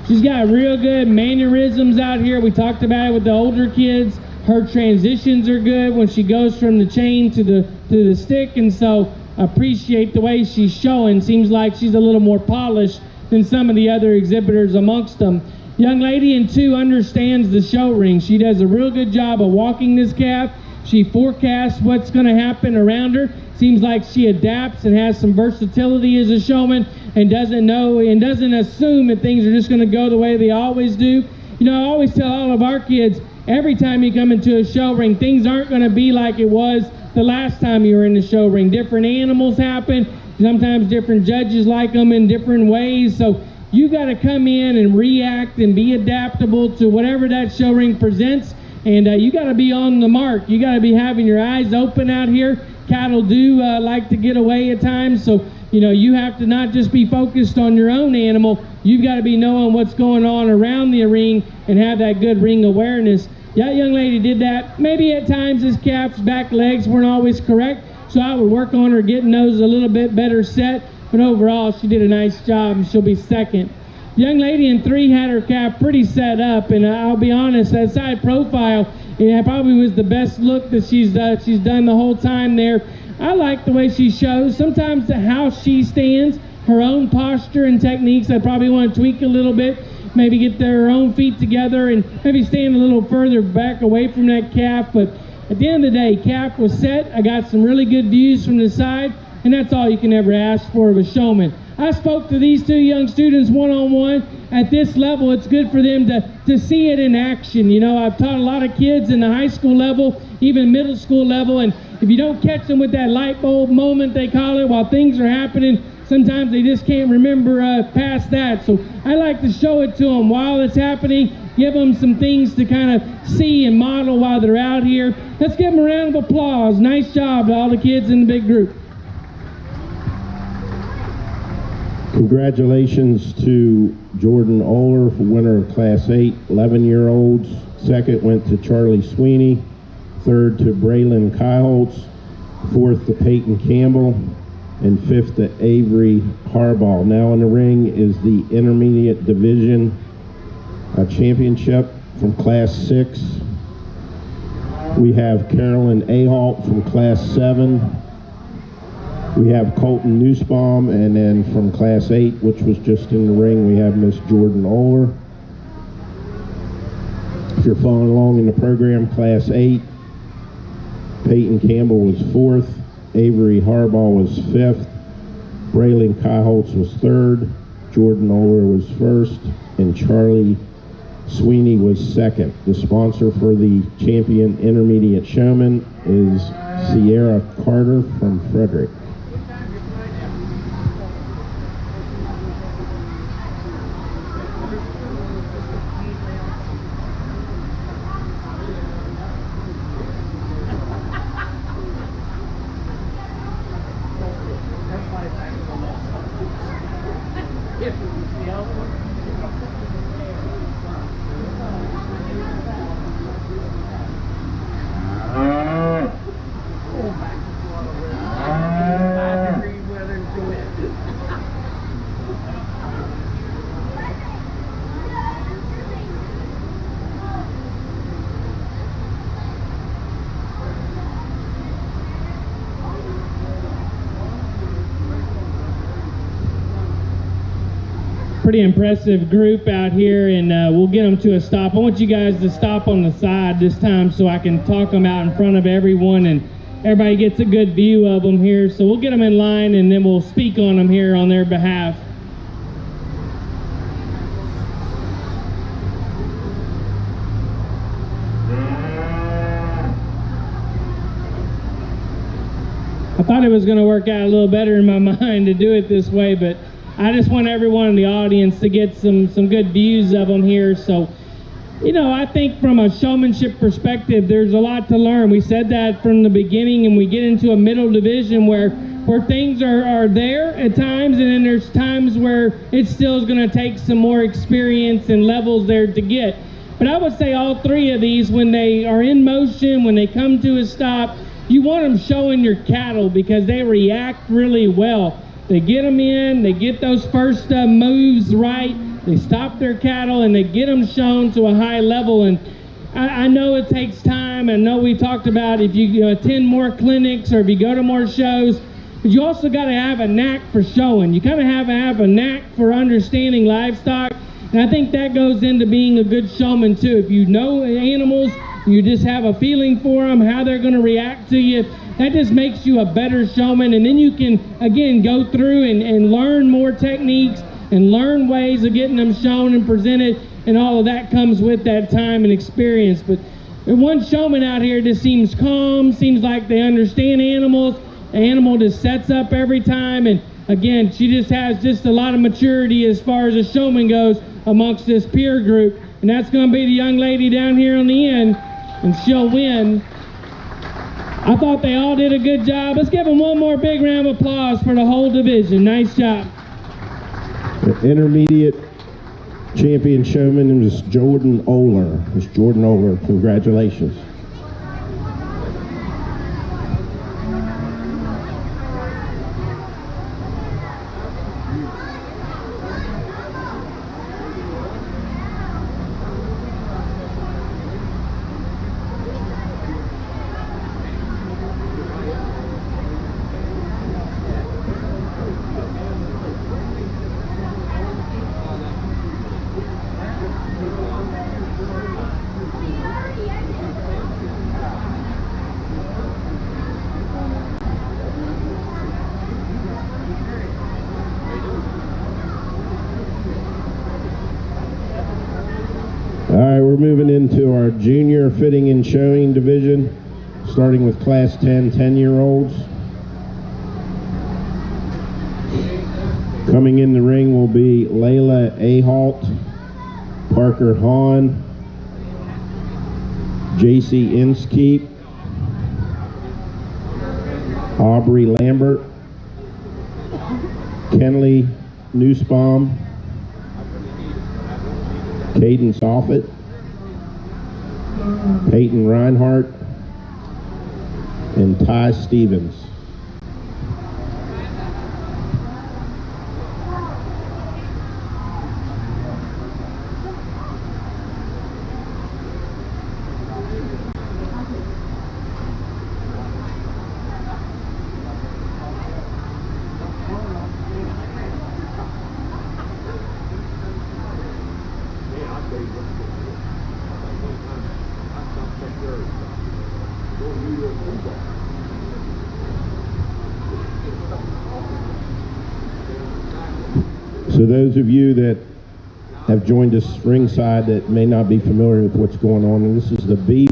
She's got real good mannerisms out here. We talked about it with the older kids. Her transitions are good when she goes from the chain to the stick, and so appreciate the way she's showing. Seems like she's a little more polished than some of the other exhibitors amongst them. Young lady in 2 understands the show ring. She does a real good job of walking this calf. She forecasts what's going to happen around her. Seems like she adapts and has some versatility as a showman, and doesn't know and doesn't assume that things are just going to go the way they always do. You know, I always tell all of our kids, every time you come into a show ring, things aren't going to be like it was the last time you were in the show ring. Different animals happen. Sometimes different judges like them in different ways. So you got to come in and react and be adaptable to whatever that show ring presents. And you got to be on the mark. You got to be having your eyes open out here. Cattle do like to get away at times. So, you know, you have to not just be focused on your own animal. You've got to be knowing what's going on around the ring and have that good ring awareness. That young lady did that. Maybe at times this calf's back legs weren't always correct, so I would work on her getting those a little bit better set. But overall, she did a nice job, and she'll be second. The young lady in 3 had her calf pretty set up, and I'll be honest, that side profile, it probably was the best look that she's done the whole time there. I like the way she shows. Sometimes how she stands, her own posture and techniques, I probably want to tweak a little bit. Maybe get their own feet together and maybe stand a little further back away from that calf. But at the end of the day, calf was set. I got some really good views from the side, and that's all you can ever ask for of a showman. I spoke to these 2 young students one-on-one. At this level, it's good for them to see it in action. You know, I've taught a lot of kids in the high school level, even middle school level, and if you don't catch them with that light bulb moment, they call it, while things are happening, sometimes they just can't remember past that. So I like to show it to them while it's happening, give them some things to kind of see and model while they're out here. Let's give them a round of applause. Nice job to all the kids in the big group. Congratulations to Jordan Oler, winner of Class 8, 11-year-olds. Second went to Charlie Sweeney. Third to Braylon Kyholtz. Fourth to Peyton Campbell. And 5th to Avery Harbaugh. Now in the ring is the intermediate division championship from Class 6. We have Carolyn Ahalt from Class 7. We have Colton Nussbaum, and then from Class 8, which was just in the ring, we have Miss Jordan Oler. If you're following along in the program, Class 8, Peyton Campbell was 4th, Avery Harbaugh was 5th, Braylon Kyholtz was 3rd, Jordan Oler was 1st, and Charlie Sweeney was 2nd. The sponsor for the champion intermediate showman is Sierra Carter from Frederick. pretty impressive group out here, and we'll get them to a stop. I want you guys to stop on the side this time so I can talk them out in front of everyone and everybody gets a good view of them here. So we'll get them in line and then we'll speak on them here on their behalf. I thought it was going to work out a little better in my mind to do it this way, but I just want everyone in the audience to get some good views of them here. So, you know, I think from a showmanship perspective, there's a lot to learn. We said that from the beginning, and we get into a middle division where things are there at times, and then there's times where it still is going to take some more experience and levels there to get. But I would say all three of these, when they are in motion, when they come to a stop, you want them showing your cattle because they react really well. They get them in, they get those first moves right, they stop their cattle, and they get them shown to a high level. And I know it takes time. I know we talked about if you attend more clinics or if you go to more shows, but you also got to have a knack for showing. You kind of have a knack for understanding livestock, and I think that goes into being a good showman too. If you know animals, you just have a feeling for them, how they're going to react to you. That just makes you a better showman. And then you can, again, go through and learn more techniques and learn ways of getting them shown and presented. And all of that comes with that time and experience. But one showman out here just seems calm, seems like they understand animals. The animal just sets up every time. And again, she just has just a lot of maturity as far as a showman goes amongst this peer group. And that's going to be the young lady down here on the end. And she'll win. I thought they all did a good job. Let's give them one more big round of applause for the whole division. Nice job. The intermediate champion showman is Jordan Oler. It's Jordan Oler. Congratulations. All right, we're moving into our junior fitting and showing division, starting with class 10, 10-year-olds. Coming in the ring will be Layla Ahalt, Parker Hahn, JC Inskeep, Aubrey Lambert, Kenley Nussbaum, Caden Soffit, Peyton Reinhardt, and Ty Stevens. So those of you that have joined us ringside that may not be familiar with what's going on, and this is the beef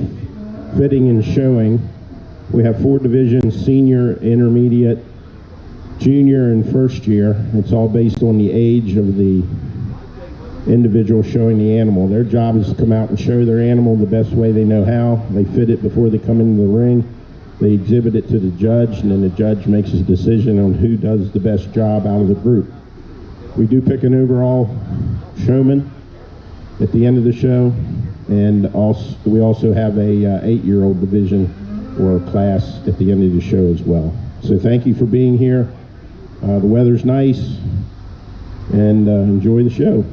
fitting and showing. We have 4 divisions: senior, intermediate, junior, and first year. It's all based on the age of the individual showing the animal. Their job is to come out and show their animal the best way they know how. They fit it before they come into the ring. They exhibit it to the judge, and then the judge makes a decision on who does the best job out of the group. We do pick an overall showman at the end of the show, and we also have a 8-year-old division or class at the end of the show as well. So thank you for being here. The weather's nice, and enjoy the show.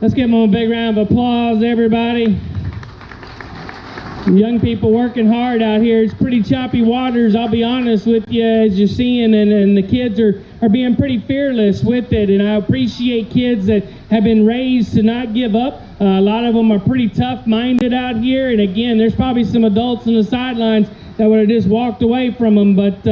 Let's give them a big round of applause, everybody. Young people working hard out here. It's pretty choppy waters, I'll be honest with you, as you're seeing, and the kids are being pretty fearless with it, and I appreciate kids that have been raised to not give up. A lot of them are pretty tough-minded out here, and again, there's probably some adults on the sidelines that would have just walked away from them, but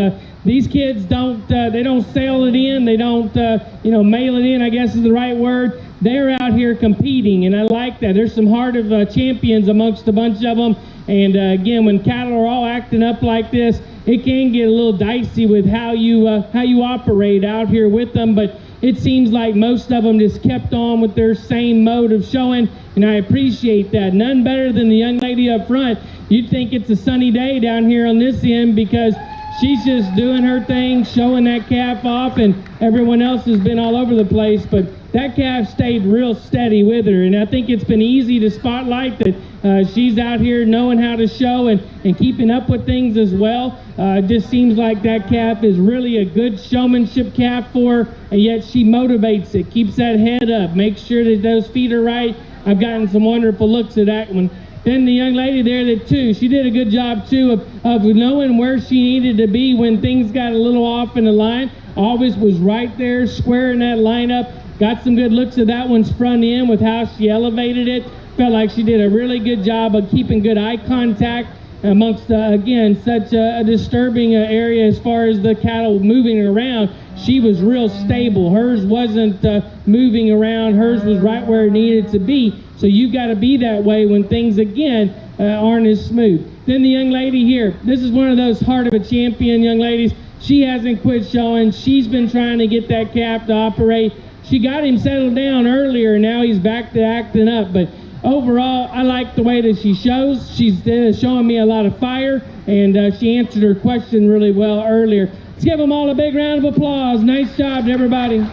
these kids don't sail it in, they don't mail it in, I guess is the right word. They're out here competing, and I like that. There's some heart of champions amongst a bunch of them, and again, when cattle are all acting up like this, it can get a little dicey with how you operate out here with them, but it seems like most of them just kept on with their same mode of showing, and I appreciate that. None better than the young lady up front. You'd think it's a sunny day down here on this end because she's just doing her thing, showing that calf off, and everyone else has been all over the place, but that calf stayed real steady with her, and I think it's been easy to spotlight that she's out here knowing how to show and keeping up with things as well. It just seems like that calf is really a good showmanship calf for her, and yet she motivates it, keeps that head up, makes sure that those feet are right. I've gotten some wonderful looks at that one. Then the young lady there that too, she did a good job too of knowing where she needed to be when things got a little off in the line. Always was right there, square in that lineup. Got some good looks at that one's front end with how she elevated it. Felt like she did a really good job of keeping good eye contact amongst, again, such a disturbing area as far as the cattle moving around. She was real stable. Hers wasn't moving around. Hers was right where it needed to be. So you got to be that way when things, again, aren't as smooth. Then the young lady here. This is one of those heart of a champion young ladies. She hasn't quit showing. She's been trying to get that calf to operate. She got him settled down earlier, and now he's back to acting up. But overall, I like the way that she shows. She's showing me a lot of fire, and she answered her question really well earlier. Let's give them all a big round of applause. Nice job to everybody.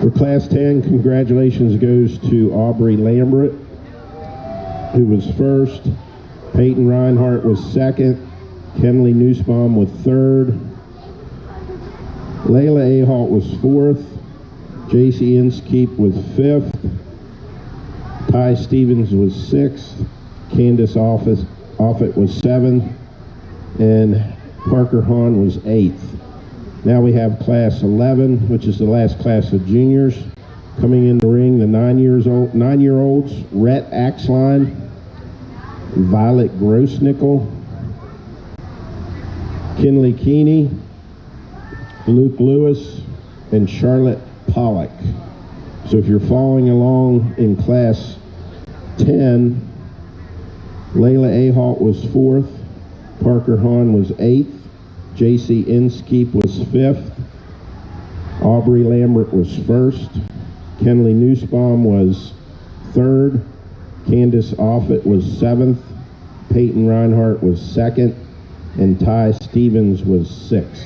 For Class 10, congratulations goes to Aubrey Lambert, who was first. Peyton Reinhardt was second. Kenley Nussbaum was third. Layla Ahalt was fourth. J.C. Inskeep was fifth. Ty Stevens was sixth. Candace Offit was seventh. And Parker Hahn was eighth. Now we have Class 11, which is the last class of juniors. Coming in the ring, the 9-year-olds, Rhett Axline, Violet Grossnickel, Kinley Keeney, Luke Lewis, and Charlotte Pollock. So if you're following along in Class 10, Layla Ahalt was fourth, Parker Hahn was eighth, J.C. Inskeep was fifth, Aubrey Lambert was first, Kenley Nussbaum was third, Candace Offit was seventh, Peyton Reinhardt was second, and Ty Stevens was sixth.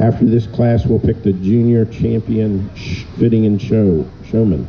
After this class, we'll pick the junior champion fitting and showman.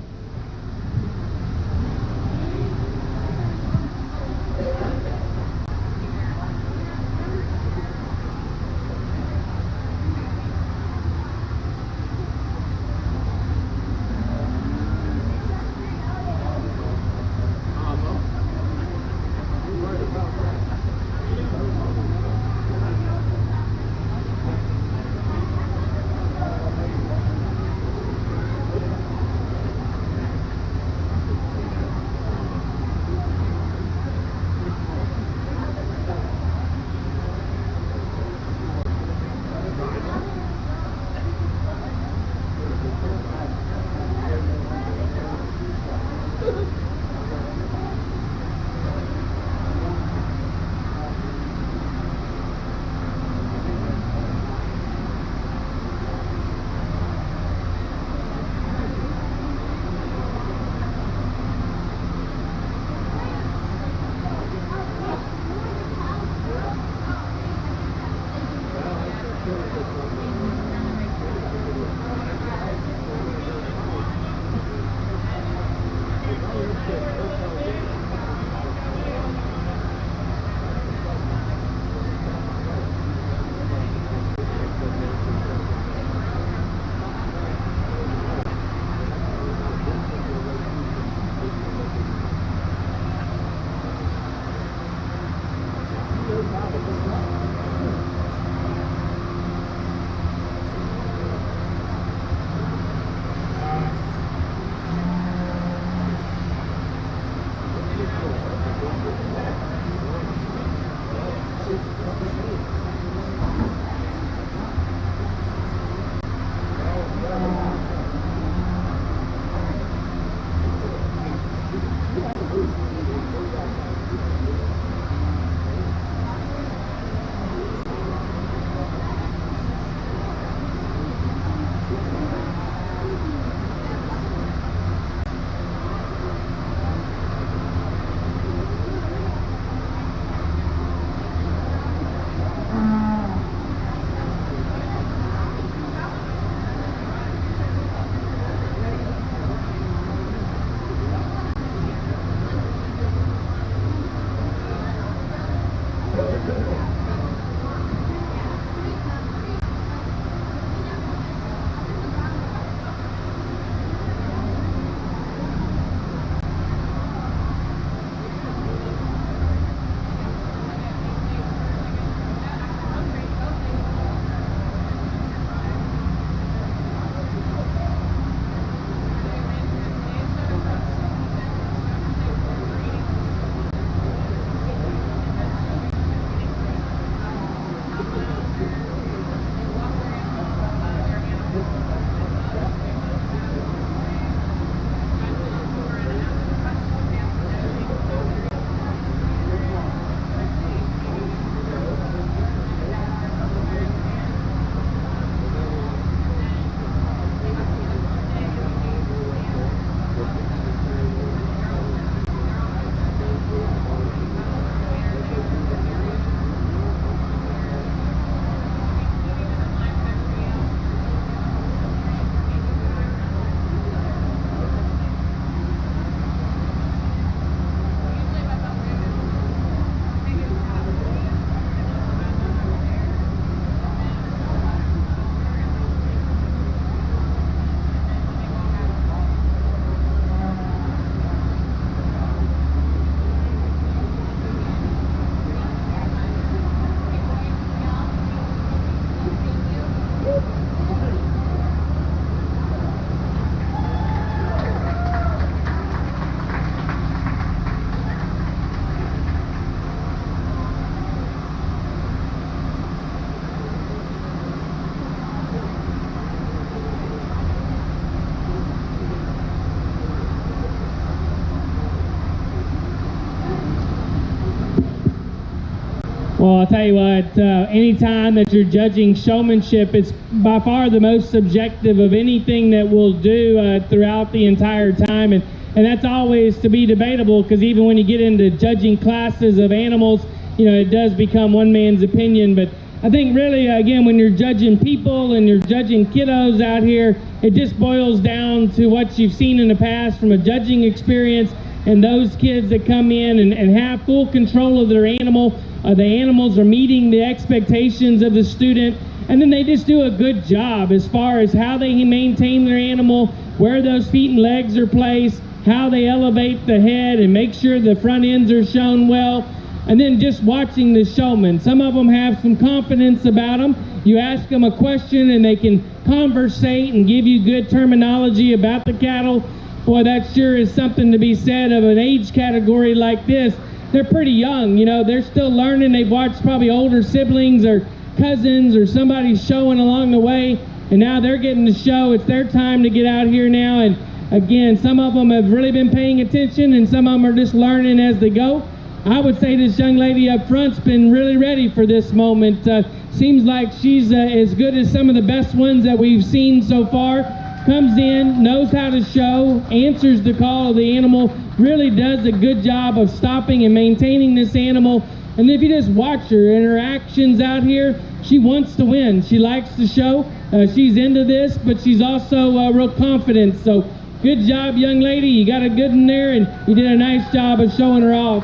Well, I'll tell you what, anytime that you're judging showmanship, it's by far the most subjective of anything that we'll do throughout the entire time. And that's always to be debatable, because even when you get into judging classes of animals, you know, it does become one man's opinion. But I think really, again, when you're judging people and you're judging kiddos out here, it just boils down to what you've seen in the past from a judging experience, and those kids that come in and have full control of their animal. The animals are meeting the expectations of the student, and then they just do a good job as far as how they maintain their animal, where those feet and legs are placed, how they elevate the head and make sure the front ends are shown well, and then just watching the showman. Some of them have some confidence about them. You ask them a question and they can conversate and give you good terminology about the cattle. Boy, that sure is something to be said of an age category like this. They're pretty young, you know, they're still learning. They've watched probably older siblings or cousins or somebody showing along the way, and now they're getting to show. It's their time to get out here now. And again, some of them have really been paying attention, and some of them are just learning as they go. I would say this young lady up front's been really ready for this moment. Seems like she's as good as some of the best ones that we've seen so far. Comes in, knows how to show, answers the call of the animal, really does a good job of stopping and maintaining this animal. And if you just watch her and her actions out here, she wants to win. She likes to show. She's into this, but she's also real confident. So good job, young lady. You got a good in there, and you did a nice job of showing her off.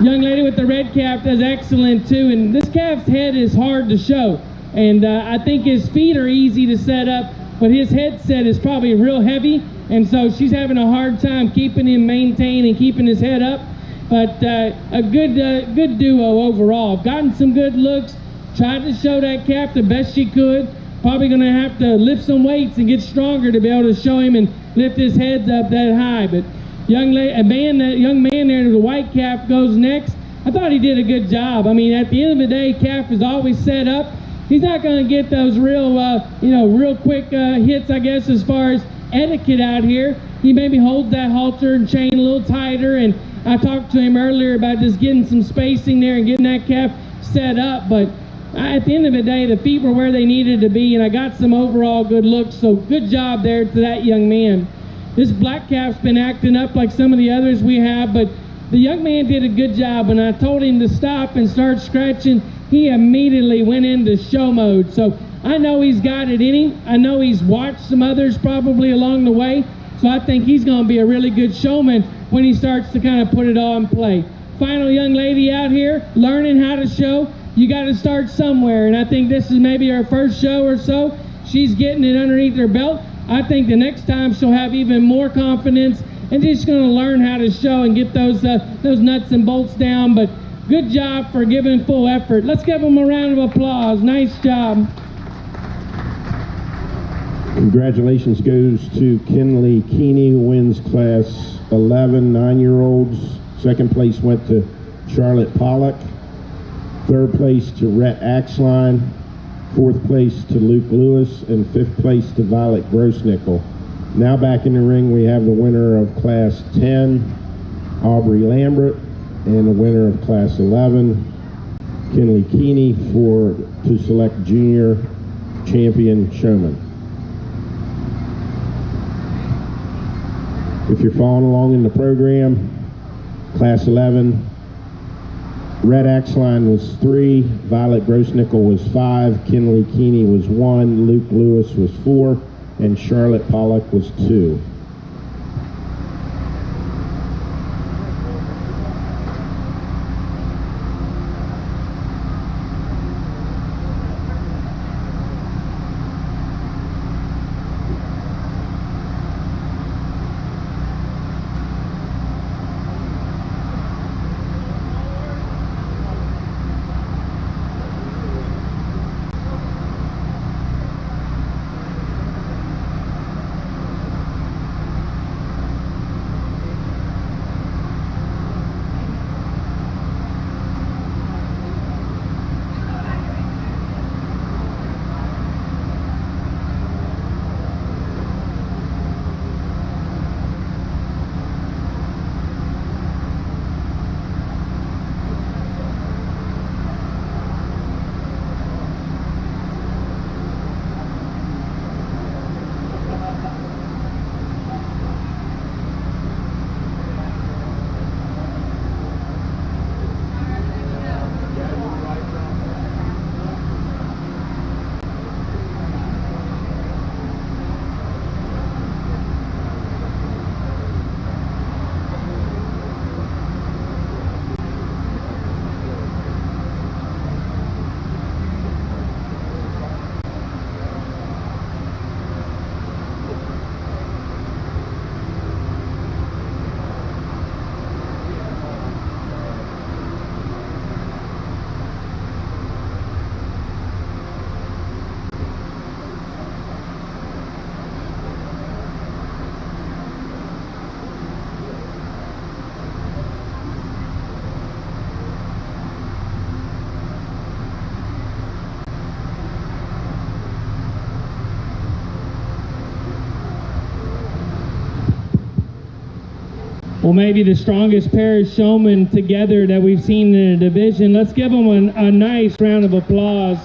Young lady with the red calf does excellent too, and this calf's head is hard to show. And I think his feet are easy to set up, but his headset is probably real heavy, and so she's having a hard time keeping him maintained and keeping his head up. But a good duo overall. Gotten some good looks. Tried to show that calf the best she could. Probably going to have to lift some weights and get stronger to be able to show him and lift his heads up that high. But young man there, the white calf, goes next. I thought he did a good job. I mean, at the end of the day, calf is always set up. He's not going to get those real quick hits, I guess, as far as etiquette out here. He maybe holds that halter and chain a little tighter, and I talked to him earlier about just getting some spacing there and getting that calf set up. But at the end of the day, the feet were where they needed to be, and I got some overall good looks. So good job there to that young man. This black calf's been acting up like some of the others we have, but the young man did a good job. When I told him to stop and start scratching, he immediately went into show mode. So I know he's got it in him. I know he's watched some others probably along the way. So I think he's going to be a really good showman when he starts to kind of put it all in play. Final young lady out here learning how to show. You got to start somewhere, and I think this is maybe her first show or so. She's getting it underneath her belt. I think the next time she'll have even more confidence and just going to learn how to show and get those nuts and bolts down. But good job for giving full effort. Let's give them a round of applause. Nice job. Congratulations goes to Kinley Keeney, who wins class 11 9-year-olds. Second place went to Charlotte Pollock. Third place to Rhett Axline. Fourth place to Luke Lewis, and fifth place to Violet Grossnickel. Now back in the ring, we have the winner of class 10, Aubrey Lambert, and the winner of class 11, Kinley Keeney, to select junior champion showman. If you're following along in the program, class 11, Red Axline was 3, Violet Grossnickel was 5, Kinley Keeney was 1, Luke Lewis was 4, and Charlotte Pollock was 2. Well, maybe the strongest pair of showmen together that we've seen in the division. Let's give them a nice round of applause.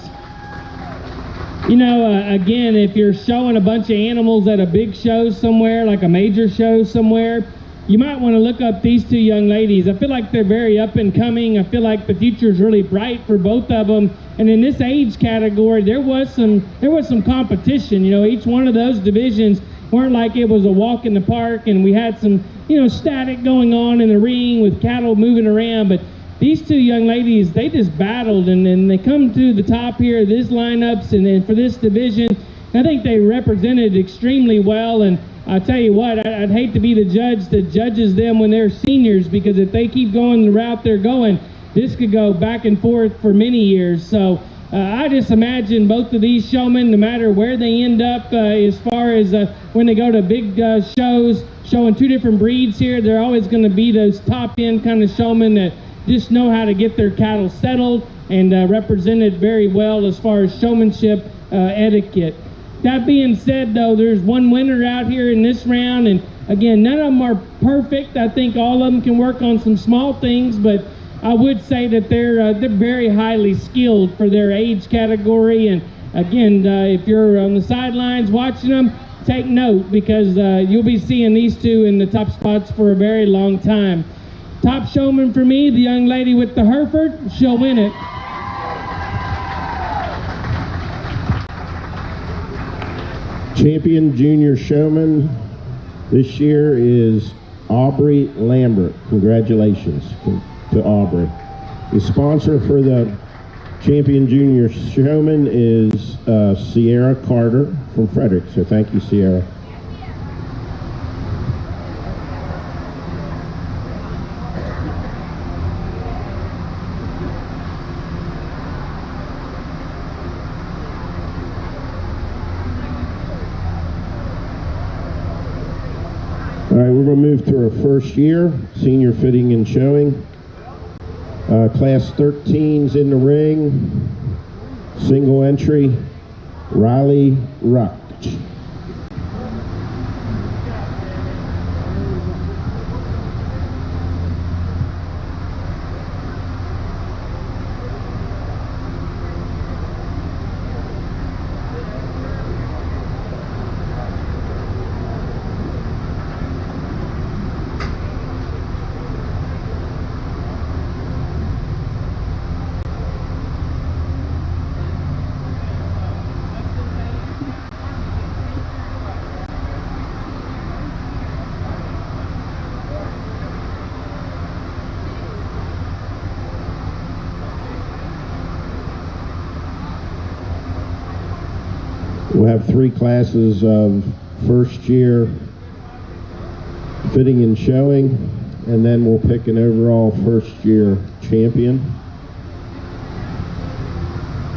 You know, again, if you're showing a bunch of animals at a big show somewhere, like a major show somewhere, you might want to look up these two young ladies. I feel like they're very up and coming. I feel like the future is really bright for both of them. And in this age category, there was some competition. You know, each one of those divisions weren't like it was a walk in the park and we had some, you know, static going on in the ring with cattle moving around. But these two young ladies, they just battled and they come to the top here of this lineups and then for this division. I think they represented extremely well, and I tell you what, I'd hate to be the judge that judges them when they're seniors, because if they keep going the route they're going, this could go back and forth for many years. So I just imagine both of these showmen, no matter where they end up as far as when they go to big shows, showing two different breeds here, they're always going to be those top-end kind of showmen that just know how to get their cattle settled and represented very well as far as showmanship etiquette. That being said, though, there's one winner out here in this round, and again, none of them are perfect. I think all of them can work on some small things, but I would say that they're very highly skilled for their age category. And again, if you're on the sidelines watching them, take note, because you'll be seeing these two in the top spots for a very long time. Top showman for me, the young lady with the Hereford. She'll win it. Champion junior showman this year is Aubrey Lambert. Congratulations to Aubrey. The sponsor for the champion junior showman is Sierra Carter from Frederick. So thank you, Sierra. All right, we're going to move to our first year, senior fitting and showing. Class 13's in the ring. Single entry, Riley Ruck. We'll have 3 classes of first year fitting and showing, and then we'll pick an overall first year champion.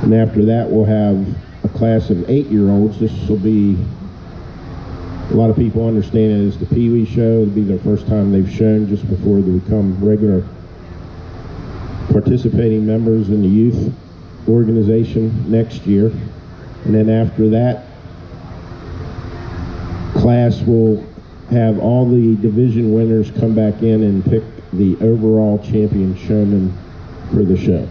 And after that, we'll have a class of 8-year-olds. This will be, a lot of people understand it as the Pee Wee show. It'll be their first time they've shown just before they become regular participating members in the youth organization next year. And then after that class, we'll have all the division winners come back in and pick the overall champion showman for the show.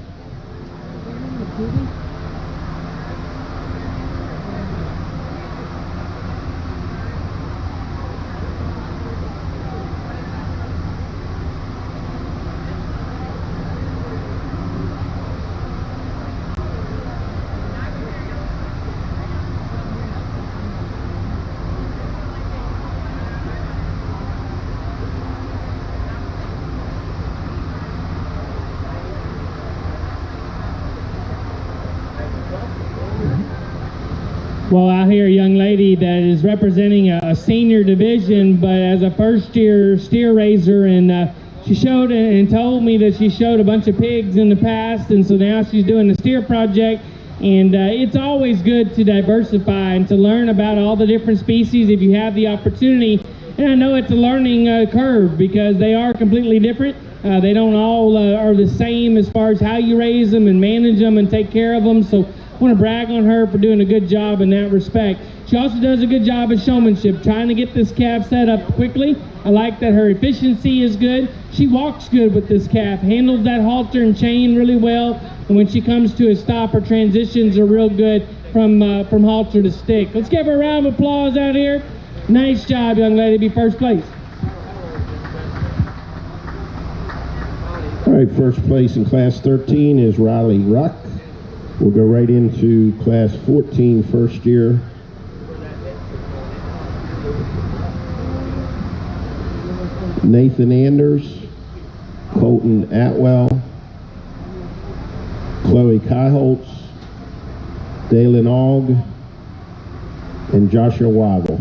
Well, out here, a young lady that is representing a senior division, but as a first-year steer raiser, and she showed and told me that she showed a bunch of pigs in the past, and so now she's doing the steer project. And it's always good to diversify and to learn about all the different species if you have the opportunity. And I know it's a learning curve, because they are completely different. They don't all are the same as far as how you raise them and manage them and take care of them. So I want to brag on her for doing a good job in that respect. She also does a good job of showmanship, trying to get this calf set up quickly. I like that her efficiency is good. She walks good with this calf, handles that halter and chain really well, and when she comes to a stop, her transitions are real good from halter to stick. Let's give her a round of applause out here. Nice job, young lady. Be first place. All right, first place in class 13 is Riley Ruck. We'll go right into class 14, first year. Nathan Anders, Colton Atwell, Chloe Kaiholtz, Dalen Aug, and Joshua Waddle.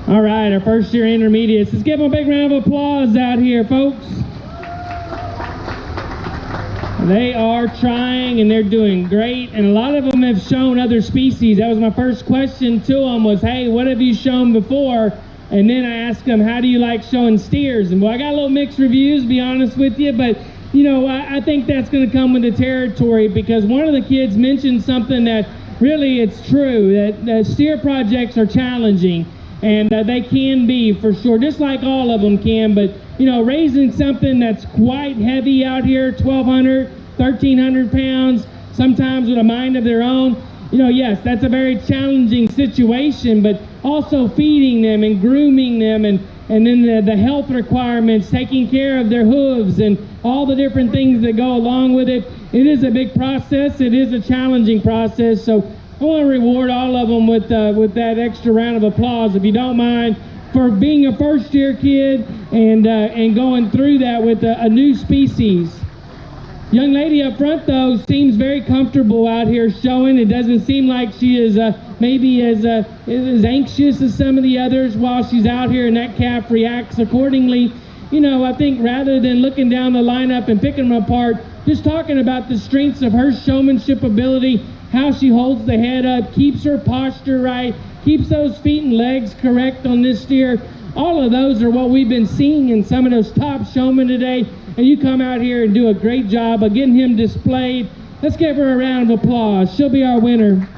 All right, our first year intermediates. Let's give them a big round of applause out here, folks. They are trying and they're doing great, and a lot of them have shown other species. That was my first question to them was, hey, what have you shown before? And then I asked them, how do you like showing steers? And well, I got a little mixed reviews, to be honest with you, but you know, I think that's going to come with the territory, because one of the kids mentioned something that really it's true, that steer projects are challenging. And they can be, for sure, just like all of them can. But, you know, raising something that's quite heavy out here, 1,200, 1,300 pounds, sometimes with a mind of their own, you know, yes, that's a very challenging situation. But also feeding them and grooming them, and then the health requirements, taking care of their hooves and all the different things that go along with it. It is a big process. It is a challenging process. So I want to reward all of them with that extra round of applause, if you don't mind, for being a first-year kid and going through that with a new species. Young lady up front, though, seems very comfortable out here showing. It doesn't seem like she is maybe as anxious as some of the others while she's out here, and that calf reacts accordingly. You know, I think rather than looking down the lineup and picking them apart, just talking about the strengths of her showmanship ability, how she holds the head up, keeps her posture right, keeps those feet and legs correct on this steer. All of those are what we've been seeing in some of those top showmen today. And you come out here and do a great job of getting him displayed. Let's give her a round of applause. She'll be our winner.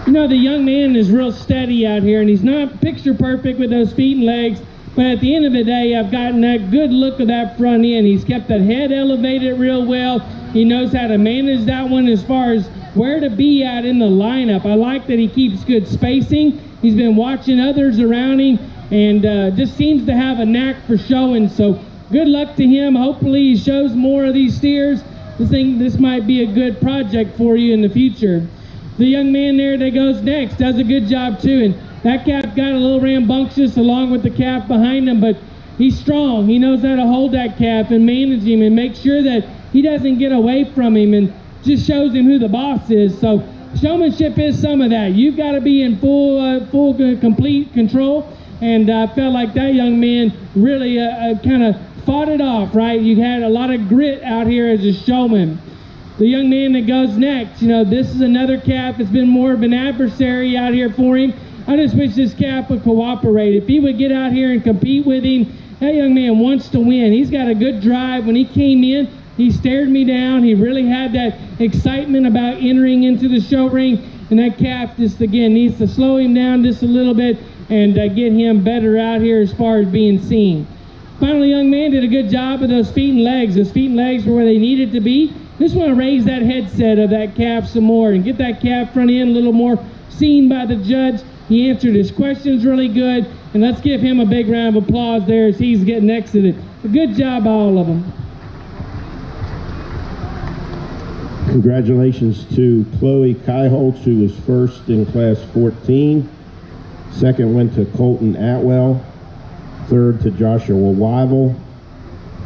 You know, the young man is real steady out here, and he's not picture perfect with those feet and legs, but at the end of the day, I've gotten that good look of that front end. He's kept that head elevated real well. He knows how to manage that one as far as where to be at in the lineup. I like that he keeps good spacing. He's been watching others around him, and just seems to have a knack for showing. So good luck to him. Hopefully he shows more of these steers. This might be a good project for you in the future. The young man there that goes next does a good job too, and that calf got a little rambunctious along with the calf behind him, but he's strong. He knows how to hold that calf and manage him and make sure that he doesn't get away from him, and just shows him who the boss is. So showmanship is some of that. You've got to be in full complete control, and I felt like that young man really kind of fought it off, right? You had a lot of grit out here as a showman. The young man that goes next, you know, this is another calf that's been more of an adversary out here for him. I just wish this calf would cooperate. If he would get out here and compete with him, that young man wants to win. He's got a good drive. When he came in, he stared me down. He really had that excitement about entering into the show ring, and that calf just, again, needs to slow him down just a little bit and get him better out here as far as being seen. Finally, young man did a good job of those feet and legs. Those feet and legs were where they needed to be. Just want to raise that headset of that calf some more and get that calf front end a little more seen by the judge. He answered his questions really good, and let's give him a big round of applause there as he's getting exited. A good job by all of them. Congratulations to Chloe Kaiholtz, who was first in class 14. Second went to Colton Atwell. Third to Joshua Wyville.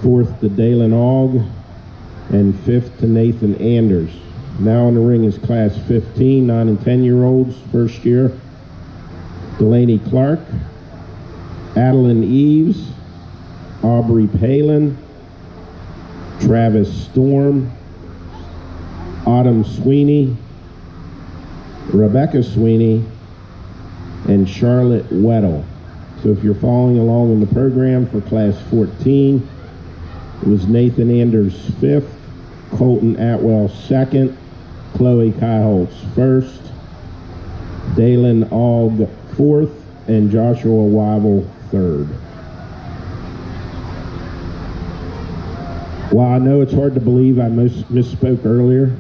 Fourth to Dalen Aug. And fifth to Nathan Anders. Now in the ring is class 15, 9 and 10-year-olds, first year. Delaney Clark, Adeline Eves, Aubrey Palin, Travis Storm, Autumn Sweeney, Rebecca Sweeney, and Charlotte Weddle. So if you're following along in the program for class 14, it was Nathan Anders 5th, Colton Atwell 2nd, Chloe Kaiholtz 1st, Dalen Aug 4th, and Joshua Wyville 3rd. While I know it's hard to believe I misspoke earlier,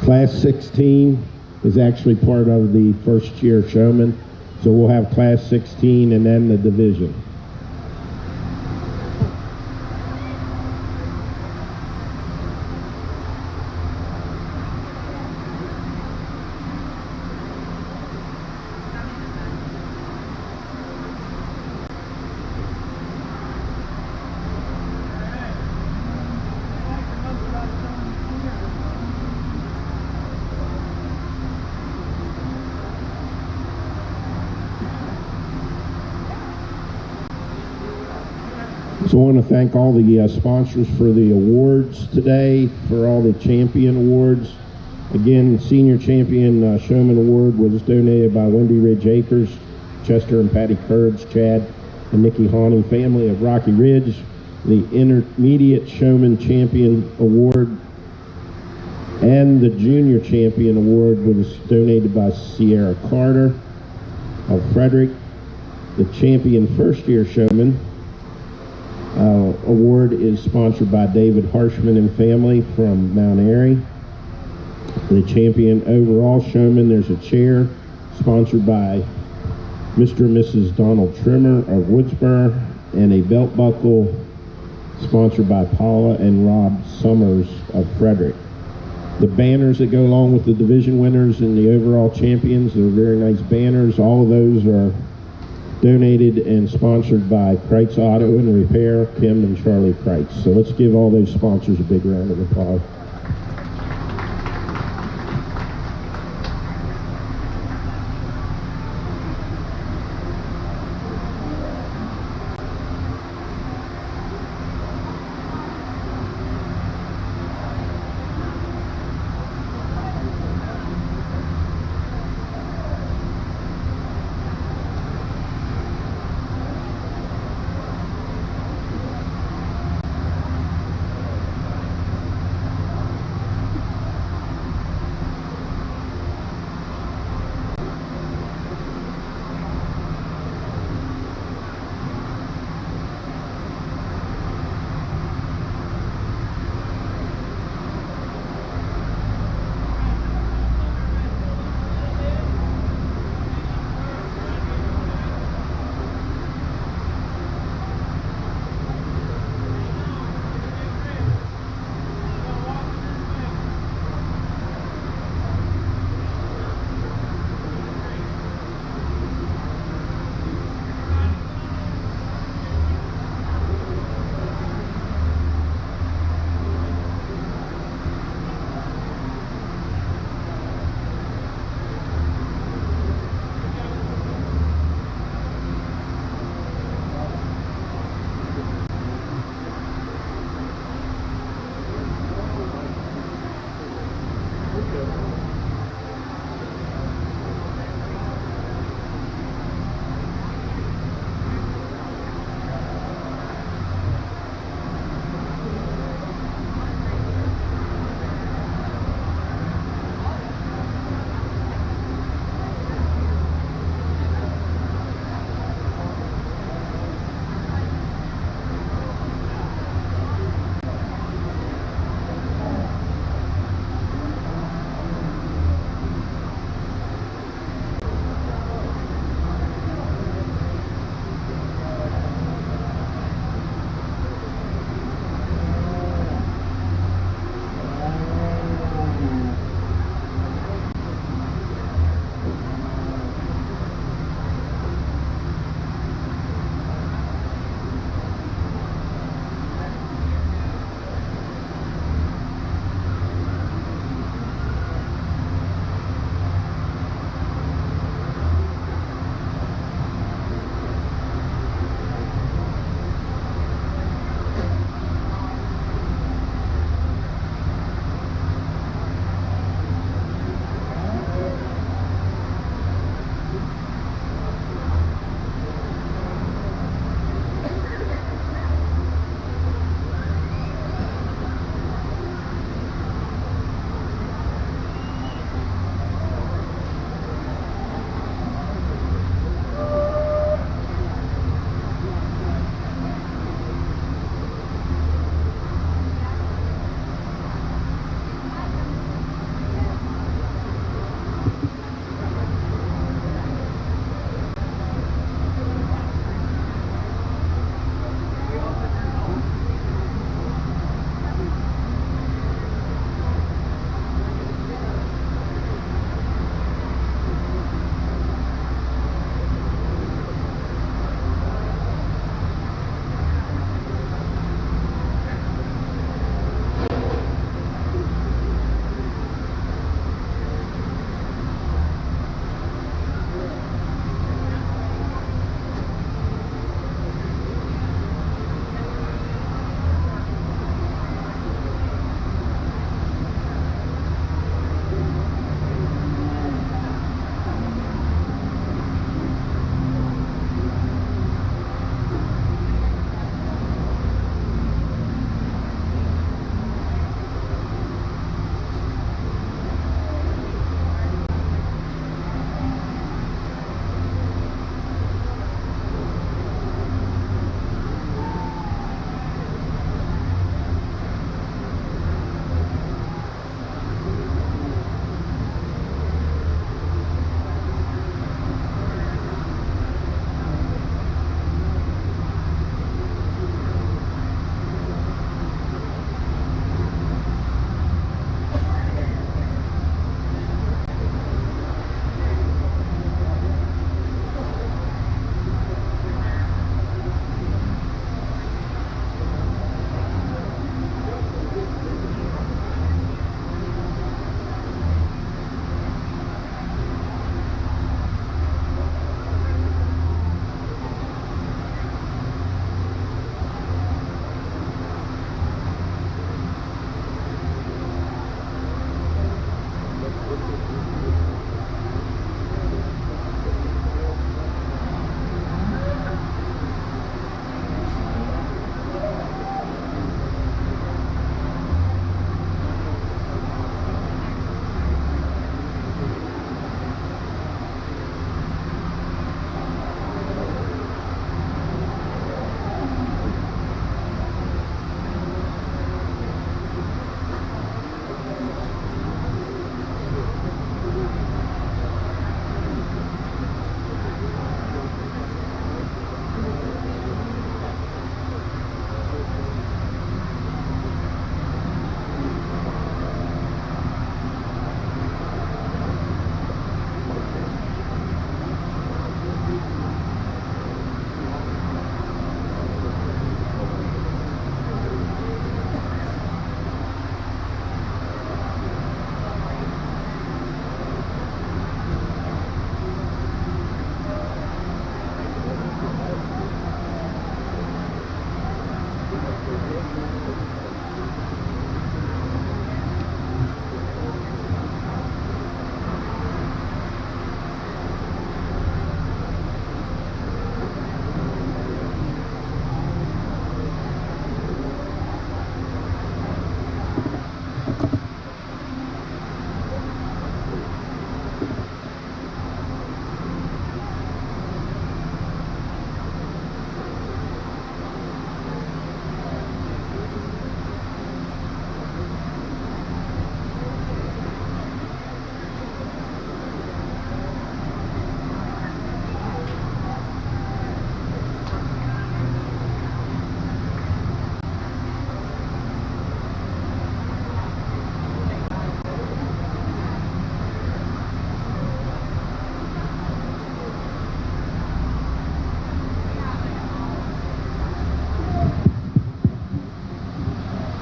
class 16 is actually part of the first year showman, so we'll have class 16 and then the division. So I want to thank all the sponsors for the awards today, for all the champion awards. Again, Senior Champion Showman Award was donated by Wendy Ridge Acres, Chester and Patty Curbs, Chad and Nikki Hawning family of Rocky Ridge. The Intermediate Showman Champion Award and the Junior Champion Award was donated by Sierra Carter of Frederick. The Champion First Year Showman award is sponsored by David Harshman and family from Mount Airy. The Champion Overall Showman, there's a chair sponsored by Mr. and Mrs. Donald Trimmer of Woodsboro, and a belt buckle sponsored by Paula and Rob Summers of Frederick. The banners that go along with the division winners and the overall champions, they're very nice banners. All of those are donated and sponsored by Kreitz Auto and Repair, Kim and Charlie Kreitz. So let's give all those sponsors a big round of applause.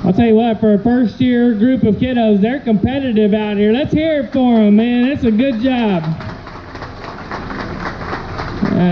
I'll tell you what, for a first-year group of kiddos, they're competitive out here. Let's hear it for them, man. That's a good job.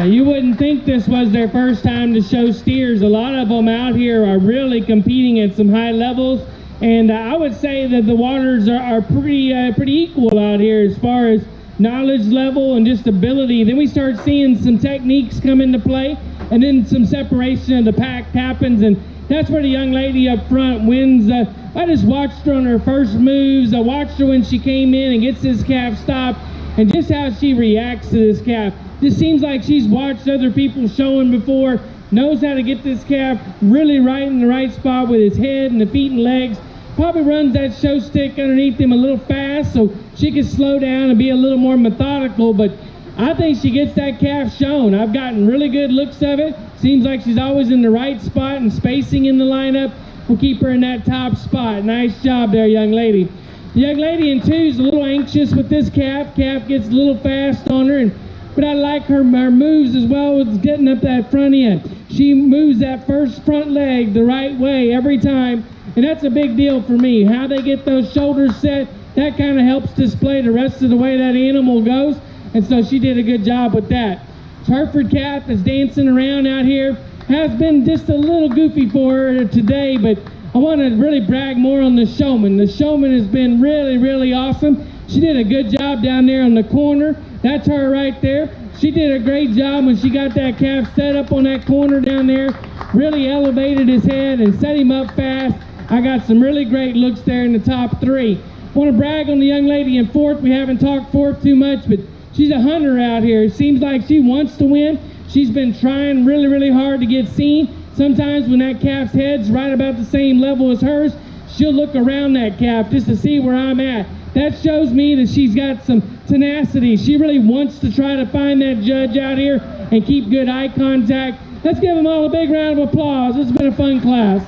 You wouldn't think this was their first time to show steers. A lot of them out here are really competing at some high levels, and I would say that the waters are pretty equal out here as far as knowledge level and just ability. Then we start seeing some techniques come into play, and then some separation of the pack happens, and that's where the young lady up front wins. I just watched her on her first moves. I watched her when she came in and gets this calf stopped, and just how she reacts to this calf. Just seems like she's watched other people showing before, knows how to get this calf really right in the right spot with his head and the feet and legs. Probably runs that show stick underneath him a little fast so she can slow down and be a little more methodical, but I think she gets that calf shown. I've gotten really good looks of it. Seems like she's always in the right spot, and spacing in the lineup will keep her in that top spot. Nice job there, young lady. The young lady in 2 is a little anxious with this calf. Calf gets a little fast on her, but I like her moves as well as getting up that front end. She moves that first front leg the right way every time, and that's a big deal for me. How they get those shoulders set, that kind of helps display the rest of the way that animal goes, and so she did a good job with that. Hereford calf is dancing around out here. Has been just a little goofy for her today, but I want to really brag more on the showman. The showman has been really, really awesome. She did a good job down there on the corner. That's her right there. She did a great job when she got that calf set up on that corner down there. Really elevated his head and set him up fast. I got some really great looks there in the top 3. I want to brag on the young lady in 4th. We haven't talked 4th too much, but she's a hunter out here. It seems like she wants to win. She's been trying really, really hard to get seen. Sometimes when that calf's head's right about the same level as hers, she'll look around that calf just to see where I'm at. That shows me that she's got some tenacity. She really wants to try to find that judge out here and keep good eye contact. Let's give them all a big round of applause. This has been a fun class.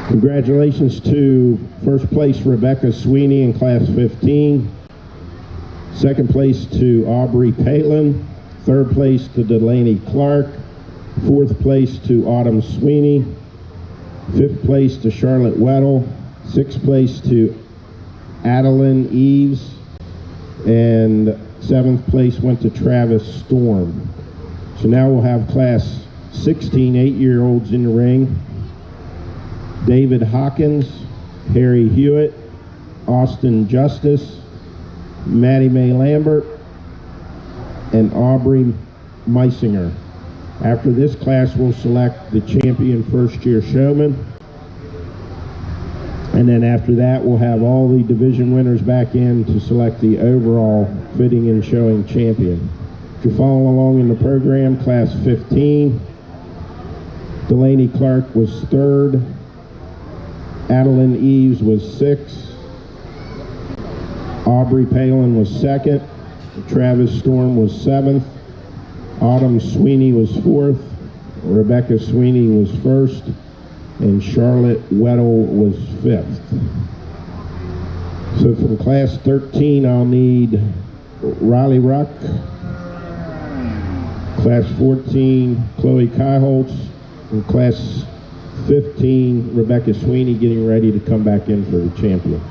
Congratulations to first place Rebecca Sweeney in class 15. Second place to Aubrey Palin. Third place to Delaney Clark. Fourth place to Autumn Sweeney. Fifth place to Charlotte Weddle. Sixth place to Adeline Eves. And seventh place went to Travis Storm. So now we'll have class 16 8-year-olds in the ring. David Hawkins, Harry Hewitt, Austin Justice, Maddie Mae Lambert, and Aubrey Meisinger. After this class, we'll select the champion first-year showman. And then after that, we'll have all the division winners back in to select the overall fitting and showing champion. If you're following along in the program, class 15, Delaney Clark was 3rd. Adeline Eves was 6th. Aubrey Palin was 2nd. Travis Storm was 7th. Autumn Sweeney was 4th. Rebecca Sweeney was 1st. And Charlotte Weddle was 5th. So from class 13, I'll need Riley Ruck. Class 14, Chloe Kaiholtz. And class 15, Rebecca Sweeney getting ready to come back in for the champion.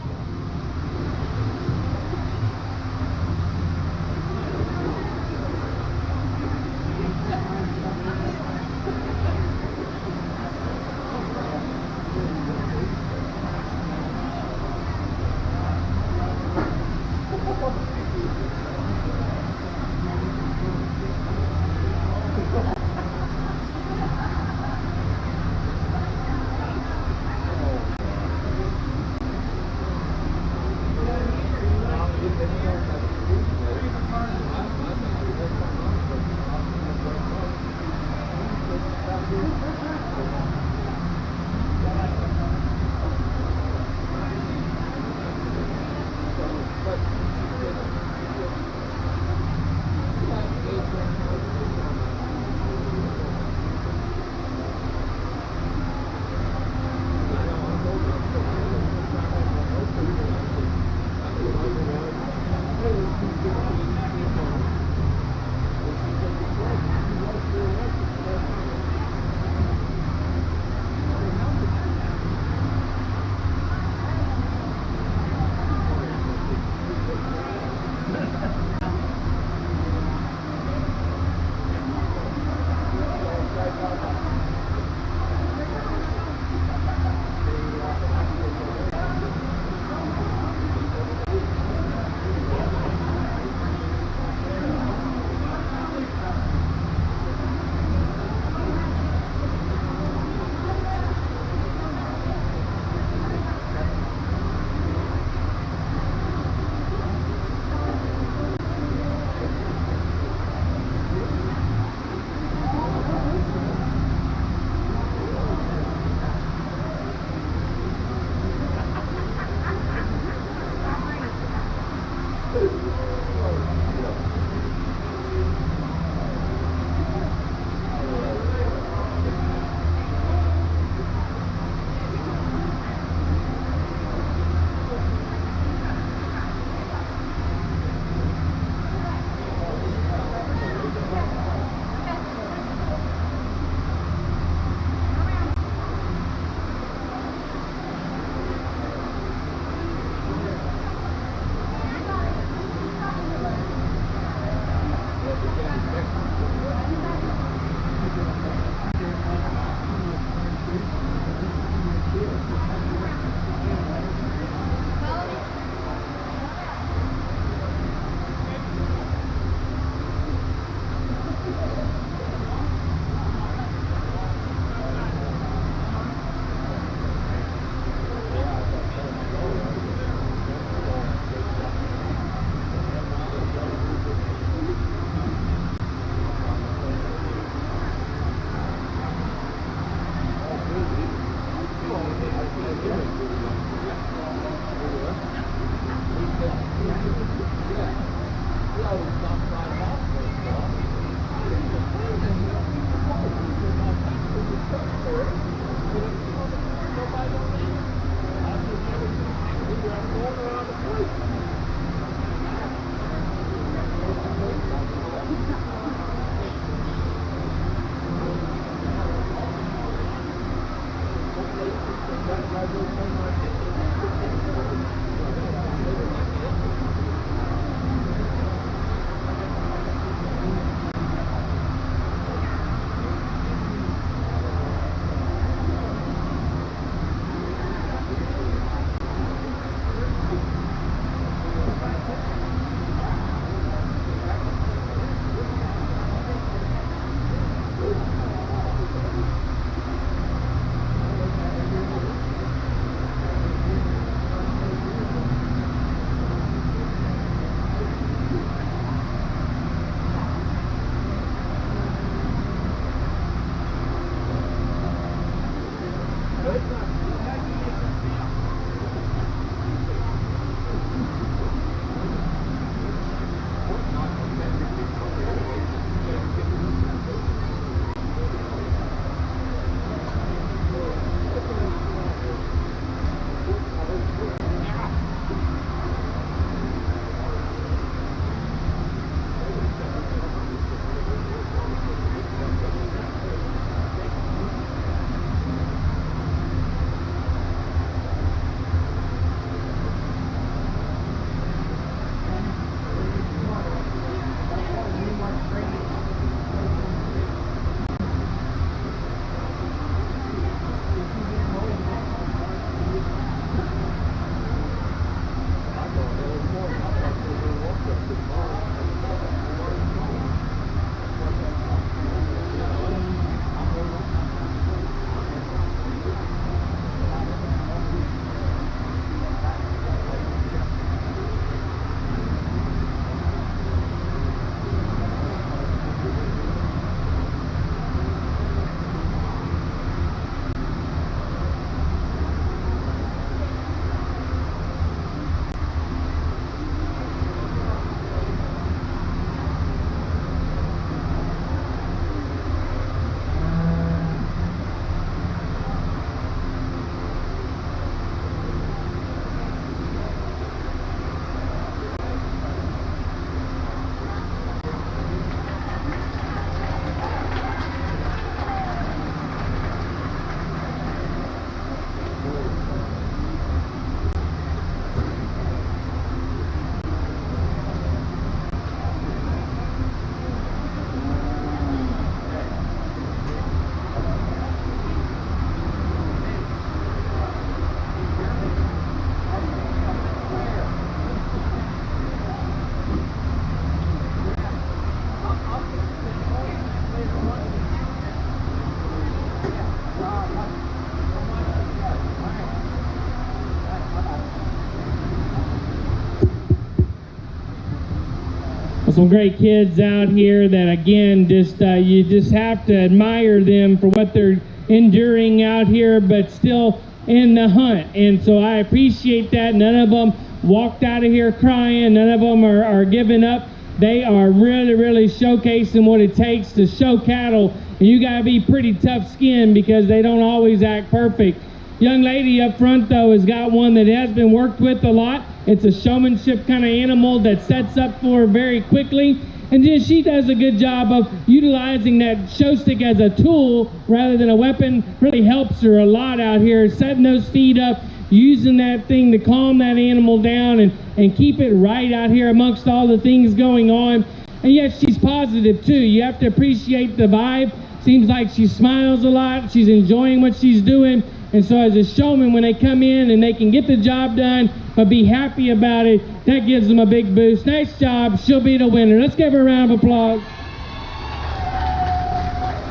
some great kids out here that, again, just you just have to admire them for what they're enduring out here, but still in the hunt. And so I appreciate that. None of them walked out of here crying. None of them are giving up. They are really, really showcasing what it takes to show cattle. And you got to be pretty tough-skinned because they don't always act perfect. Young lady up front, though, has got one that has been worked with a lot. It's a showmanship kind of animal that sets up for her very quickly. And then she does a good job of utilizing that show stick as a tool rather than a weapon. Really helps her a lot out here, setting those feet up, using that thing to calm that animal down and keep it right out here amongst all the things going on. And yet she's positive too. You have to appreciate the vibe. Seems like she smiles a lot. She's enjoying what she's doing. And so as a showman, when they come in and they can get the job done, but be happy about it, that gives them a big boost. Nice job. She'll be the winner. Let's give her a round of applause.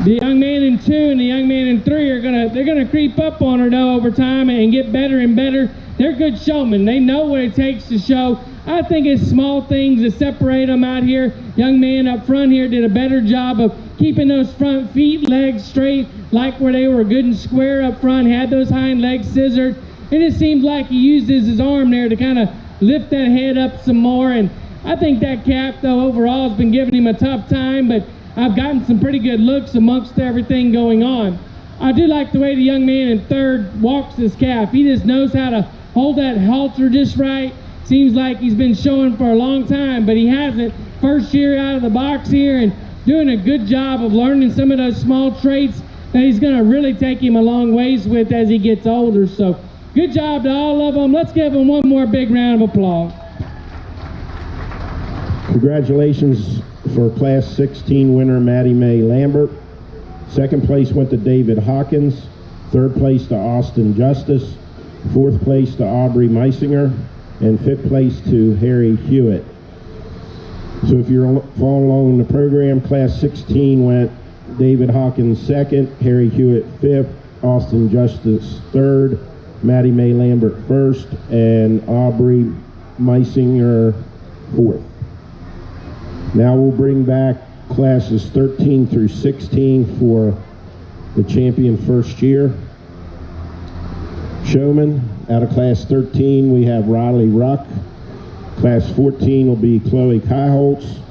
The young man in 2 and the young man in 3 they're gonna creep up on her though over time and get better and better. They're good showmen. They know what it takes to show. I think it's small things that separate them out here. Young man up front here did a better job of keeping those front feet, legs straight, like where they were good and square up front, had those hind legs scissored. And it seems like he uses his arm there to kind of lift that head up some more. And I think that calf, though, overall has been giving him a tough time, but I've gotten some pretty good looks amongst everything going on. I do like the way the young man in 3rd walks this calf. He just knows how to hold that halter just right. Seems like he's been showing for a long time, but he hasn't. First year out of the box here and doing a good job of learning some of those small traits that he's going to really take him a long ways with as he gets older. So good job to all of them. Let's give them one more big round of applause. Congratulations for Class 16 winner Maddie Mae Lambert. 2nd place went to David Hawkins. 3rd place to Austin Justice. 4th place to Aubrey Meisinger. And 5th place to Harry Hewitt. So if you're following along in the program, Class 16 went David Hawkins 2nd, Harry Hewitt 5th, Austin Justice 3rd, Maddie Mae Lambert 1st, and Aubrey Meisinger 4th. Now we'll bring back classes 13 through 16 for the champion first year. Showman, out of Class 13, we have Riley Ruck. Class 14 will be Chloe Kaiholtz.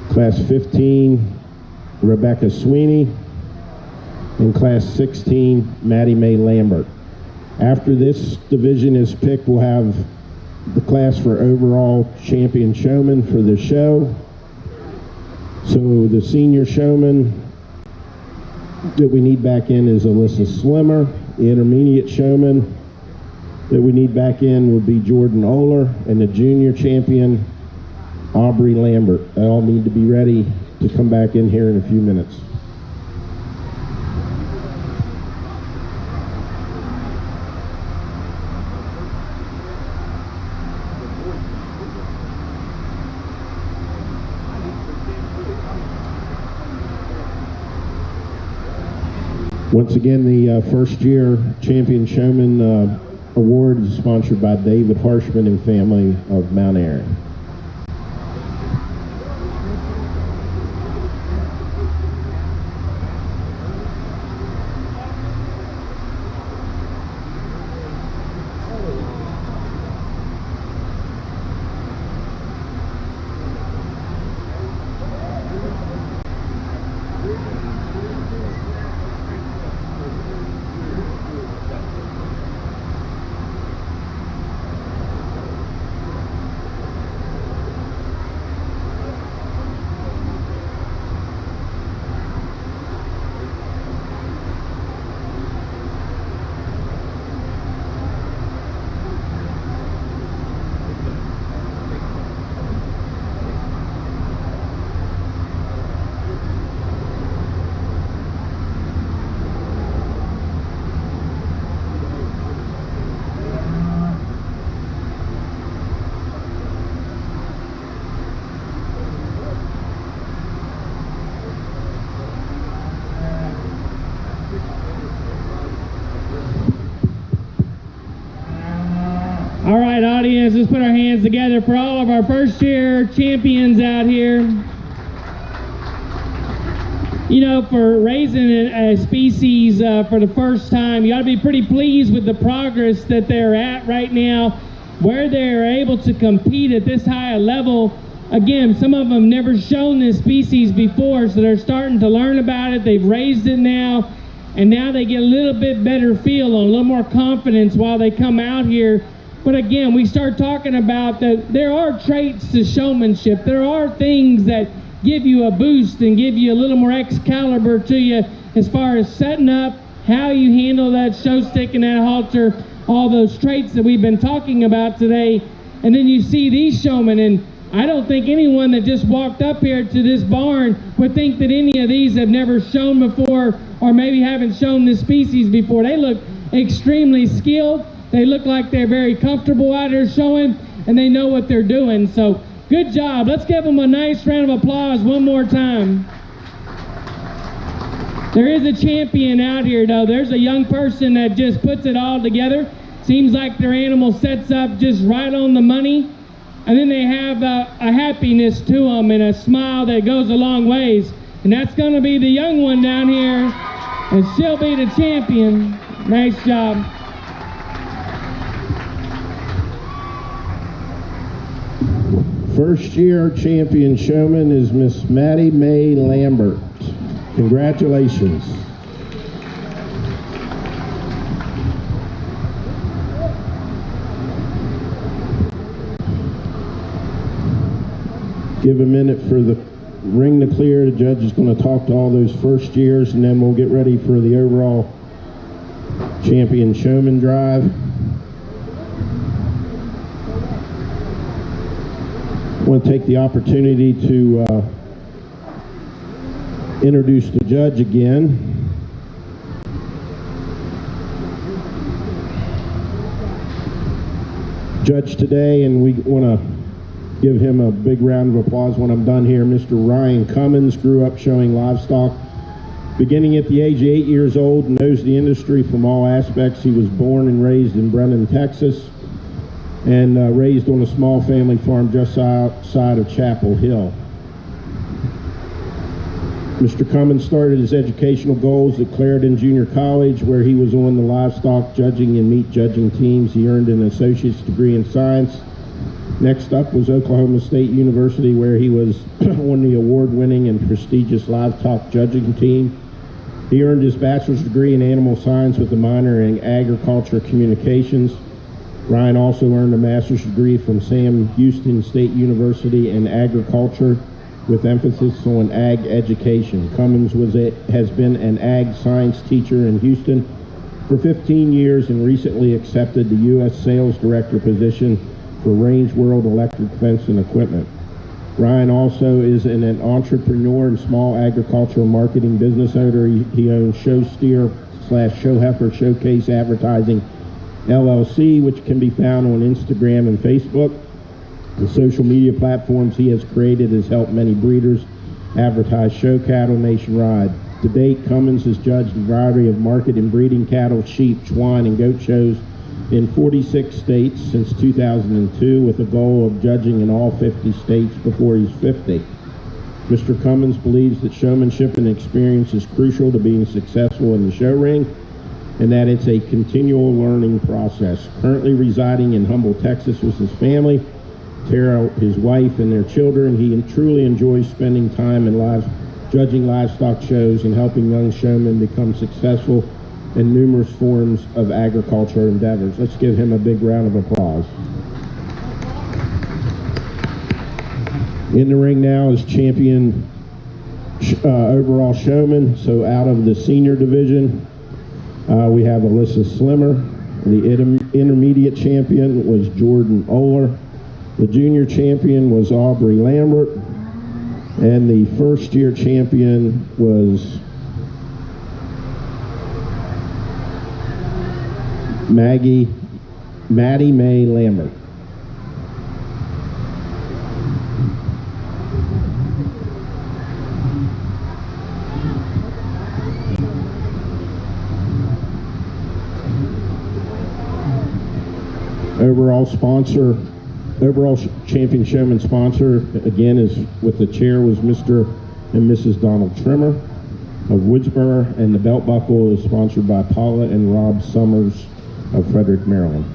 Class 15, Rebecca Sweeney. And Class 16, Maddie Mae Lambert. After this division is picked, we'll have the class for overall champion showman for the show. So the senior showman that we need back in is Alyssa Slimmer. The intermediate showman that we need back in would be Jordan Oler, and the junior champion, Aubrey Lambert. They all need to be ready to come back in here in a few minutes. Once again, the first year champion showman award is sponsored by David Harshman and family of Mount Airy. audience, let's put our hands together for all of our first-year champions out here. You know, for raising a species for the first time, you ought to be pretty pleased with the progress that they're at right now, where they're able to compete at this high a level. Again, some of them never shown this species before, so they're starting to learn about it. They've raised it now, and now they get a little bit better feel, a little more confidence while they come out here. But again, we start talking about that there are traits to showmanship. There are things that give you a boost and give you a little more Excalibur to you as far as setting up, how you handle that show stick and that halter, all those traits that we've been talking about today. And then you see these showmen, and I don't think anyone that just walked up here to this barn would think that any of these have never shown before or maybe haven't shown this species before. They look extremely skilled. They look like they're very comfortable out here showing, and they know what they're doing. So good job. Let's give them a nice round of applause one more time. There is a champion out here, though. There's a young person that just puts it all together. Seems like their animal sets up just right on the money. And then they have a happiness to them and a smile that goes a long ways. And that's going to be the young one down here. And she'll be the champion. Nice job. First year champion showman is Miss Maddie Mae Lambert. Congratulations. Give a minute for the ring to clear. The judge is going to talk to all those first years, and then we'll get ready for the overall champion showman drive. I want to take the opportunity to introduce the judge again. Judge today, and we want to give him a big round of applause when I'm done here. Mr. Ryan Cummins grew up showing livestock. Beginning at the age of 8 years old, knows the industry from all aspects. He was born and raised in Brennan, Texas, and raised on a small family farm just outside of Chapel Hill. Mr. Cummins started his educational goals at Clarendon Junior College, where he was on the livestock judging and meat judging teams. He earned an associate's degree in science. Next up was Oklahoma State University, where he was on the award-winning and prestigious livestock judging team. He earned his bachelor's degree in animal science with a minor in agriculture communications. Ryan also earned a master's degree from Sam Houston State University in agriculture with emphasis on ag education. Cummins has been an ag science teacher in Houston for 15 years and recently accepted the U.S. Sales Director position for Range World Electric Fence and Equipment. Ryan also is an entrepreneur and small agricultural marketing business owner. He owns Show Steer / Show Heifer Showcase Advertising LLC, which can be found on Instagram and Facebook. The social media platforms he has created has helped many breeders advertise show cattle nationwide. To date, Cummins has judged a variety of market and breeding cattle, sheep, swine, and goat shows in 46 states since 2002, with a goal of judging in all 50 states before he's 50. Mr. Cummins believes that showmanship and experience is crucial to being successful in the show ring, and that it's a continual learning process. Currently residing in Humble, Texas with his family, Tara, his wife, and their children, he truly enjoys spending time in judging livestock shows and helping young showmen become successful in numerous forms of agriculture endeavors. Let's give him a big round of applause. In the ring now is champion overall showman. So out of the senior division, we have Alyssa Slimmer. The intermediate champion was Jordan Oler. The junior champion was Aubrey Lambert. And the first year champion was Maddie Mae Lambert. Overall champion showman sponsor, again, is with the chair was Mr. and Mrs. Donald Trimmer of Woodsboro, and the belt buckle is sponsored by Paula and Rob Summers of Frederick, Maryland.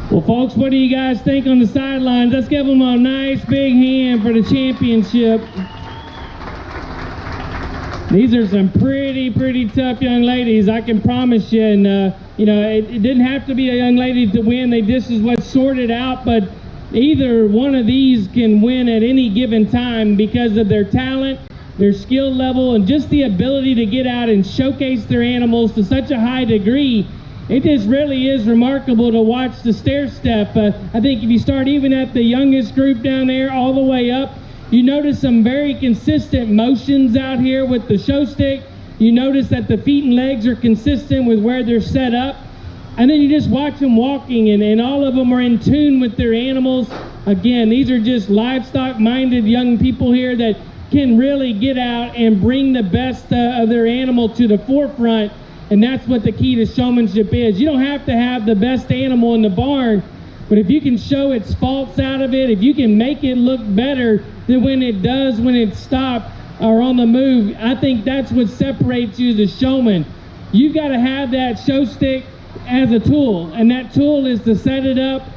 Well, folks, what do you guys think on the sidelines? Let's give them a nice big hand for the championship. These are some pretty tough young ladies, I can promise you. And, you know, it didn't have to be a young lady to win. This is what's sorted out, but either one of these can win at any given time because of their talent, their skill level, and just the ability to get out and showcase their animals to such a high degree. It just really is remarkable to watch the stair step. I think if you start even at the youngest group down there all the way up, you notice some very consistent motions out here with the show stick. You notice that the feet and legs are consistent with where they're set up. And then you just watch them walking, and all of them are in tune with their animals. Again, these are just livestock-minded young people here that can really get out and bring the best of their animal to the forefront. And that's what the key to showmanship is. You don't have to have the best animal in the barn, but if you can show its faults out of it, if you can make it look better than when it's stopped or on the move, I think that's what separates you as a showman. You've got to have that show stick as a tool, and that tool is to set it up,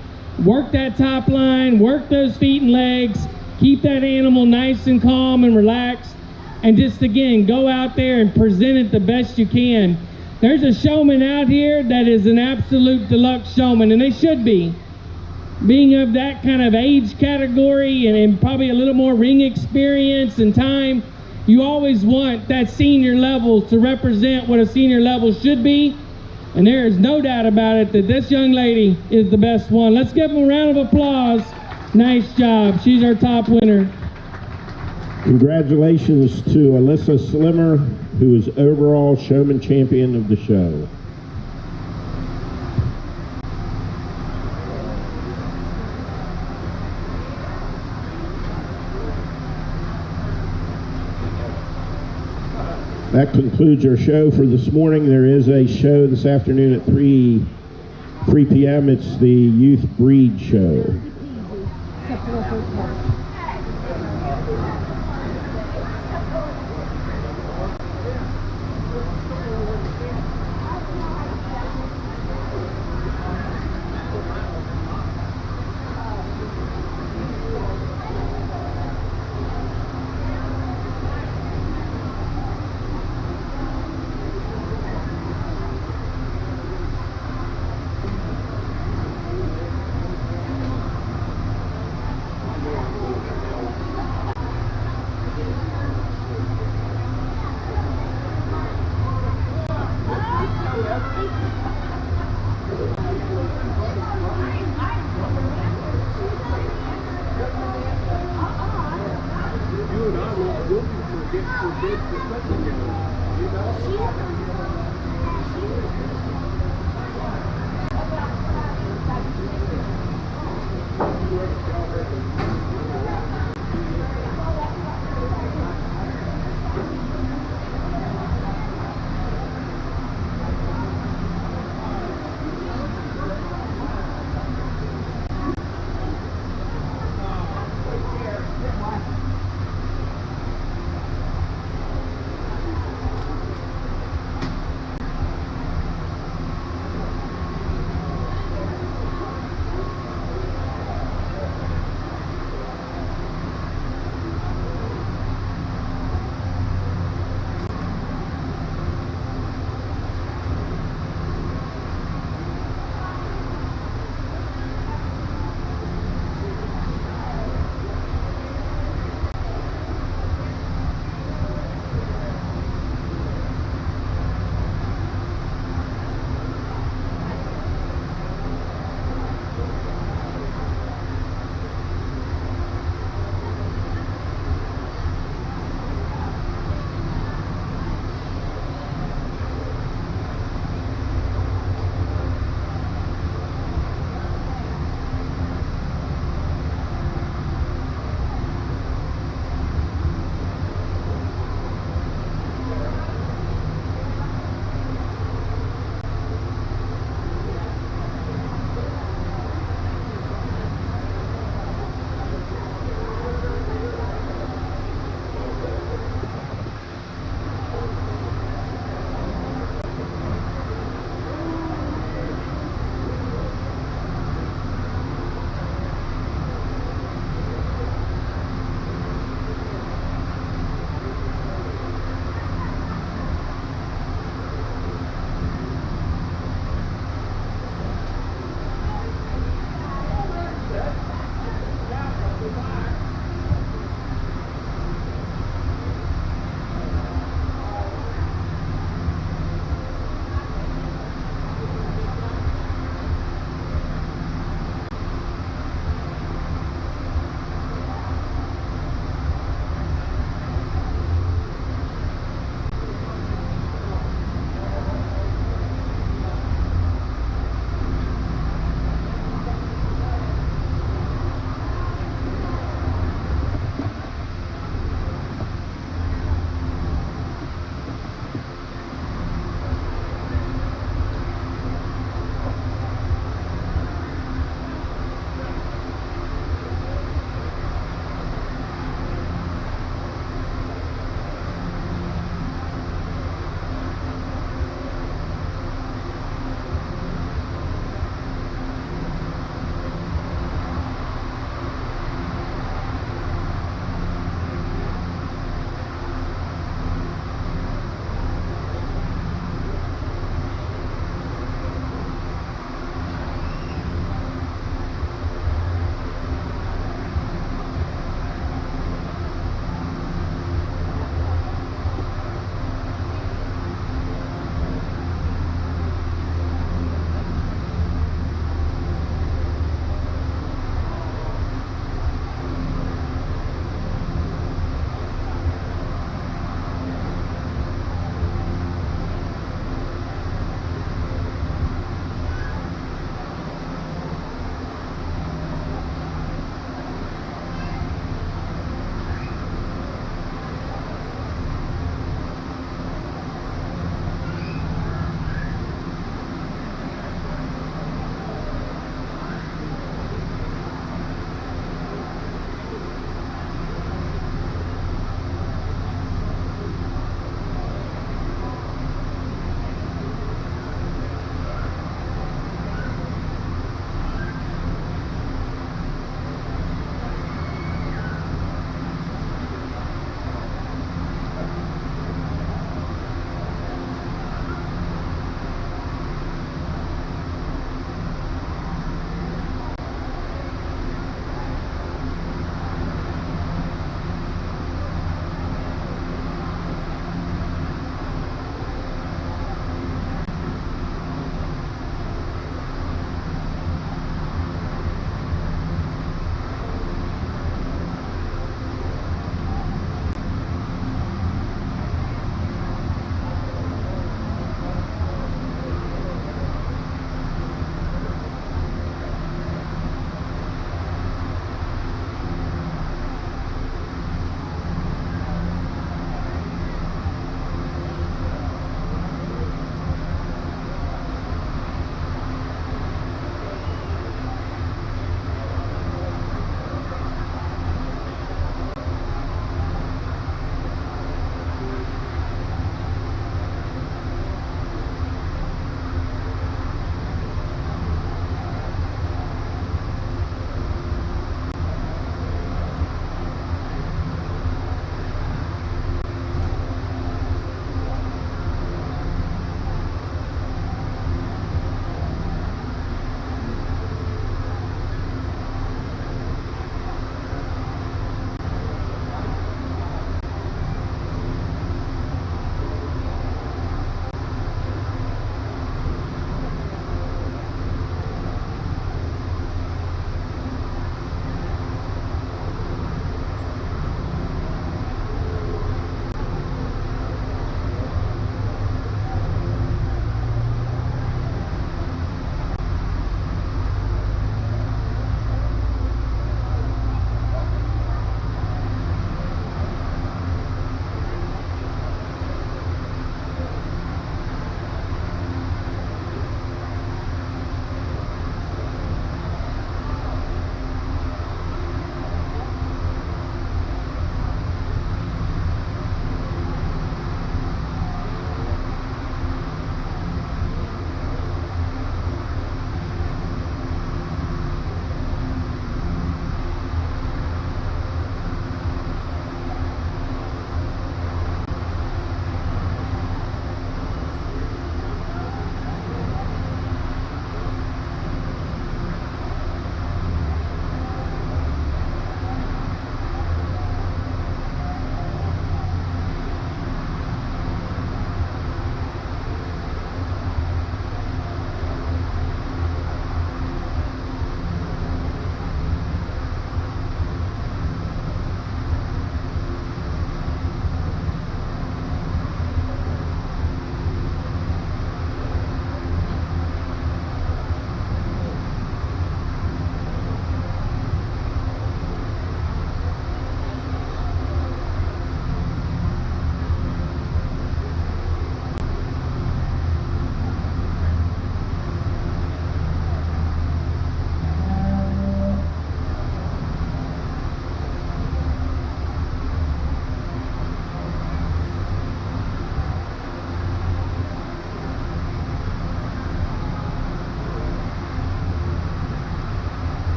work that top line, work those feet and legs, keep that animal nice and calm and relaxed, and just, again, go out there and present it the best you can. There's a showman out here that is an absolute deluxe showman, and they should be. Being of that kind of age category and probably a little more ring experience and time, you always want that senior level to represent what a senior level should be. And there is no doubt about it that this young lady is the best one. Let's give them a round of applause. Nice job. She's our top winner. Congratulations to Alyssa Slimmer, who is overall showman champion of the show. That concludes our show for this morning. There is a show this afternoon at 3 p.m. It's the Youth Breed Show.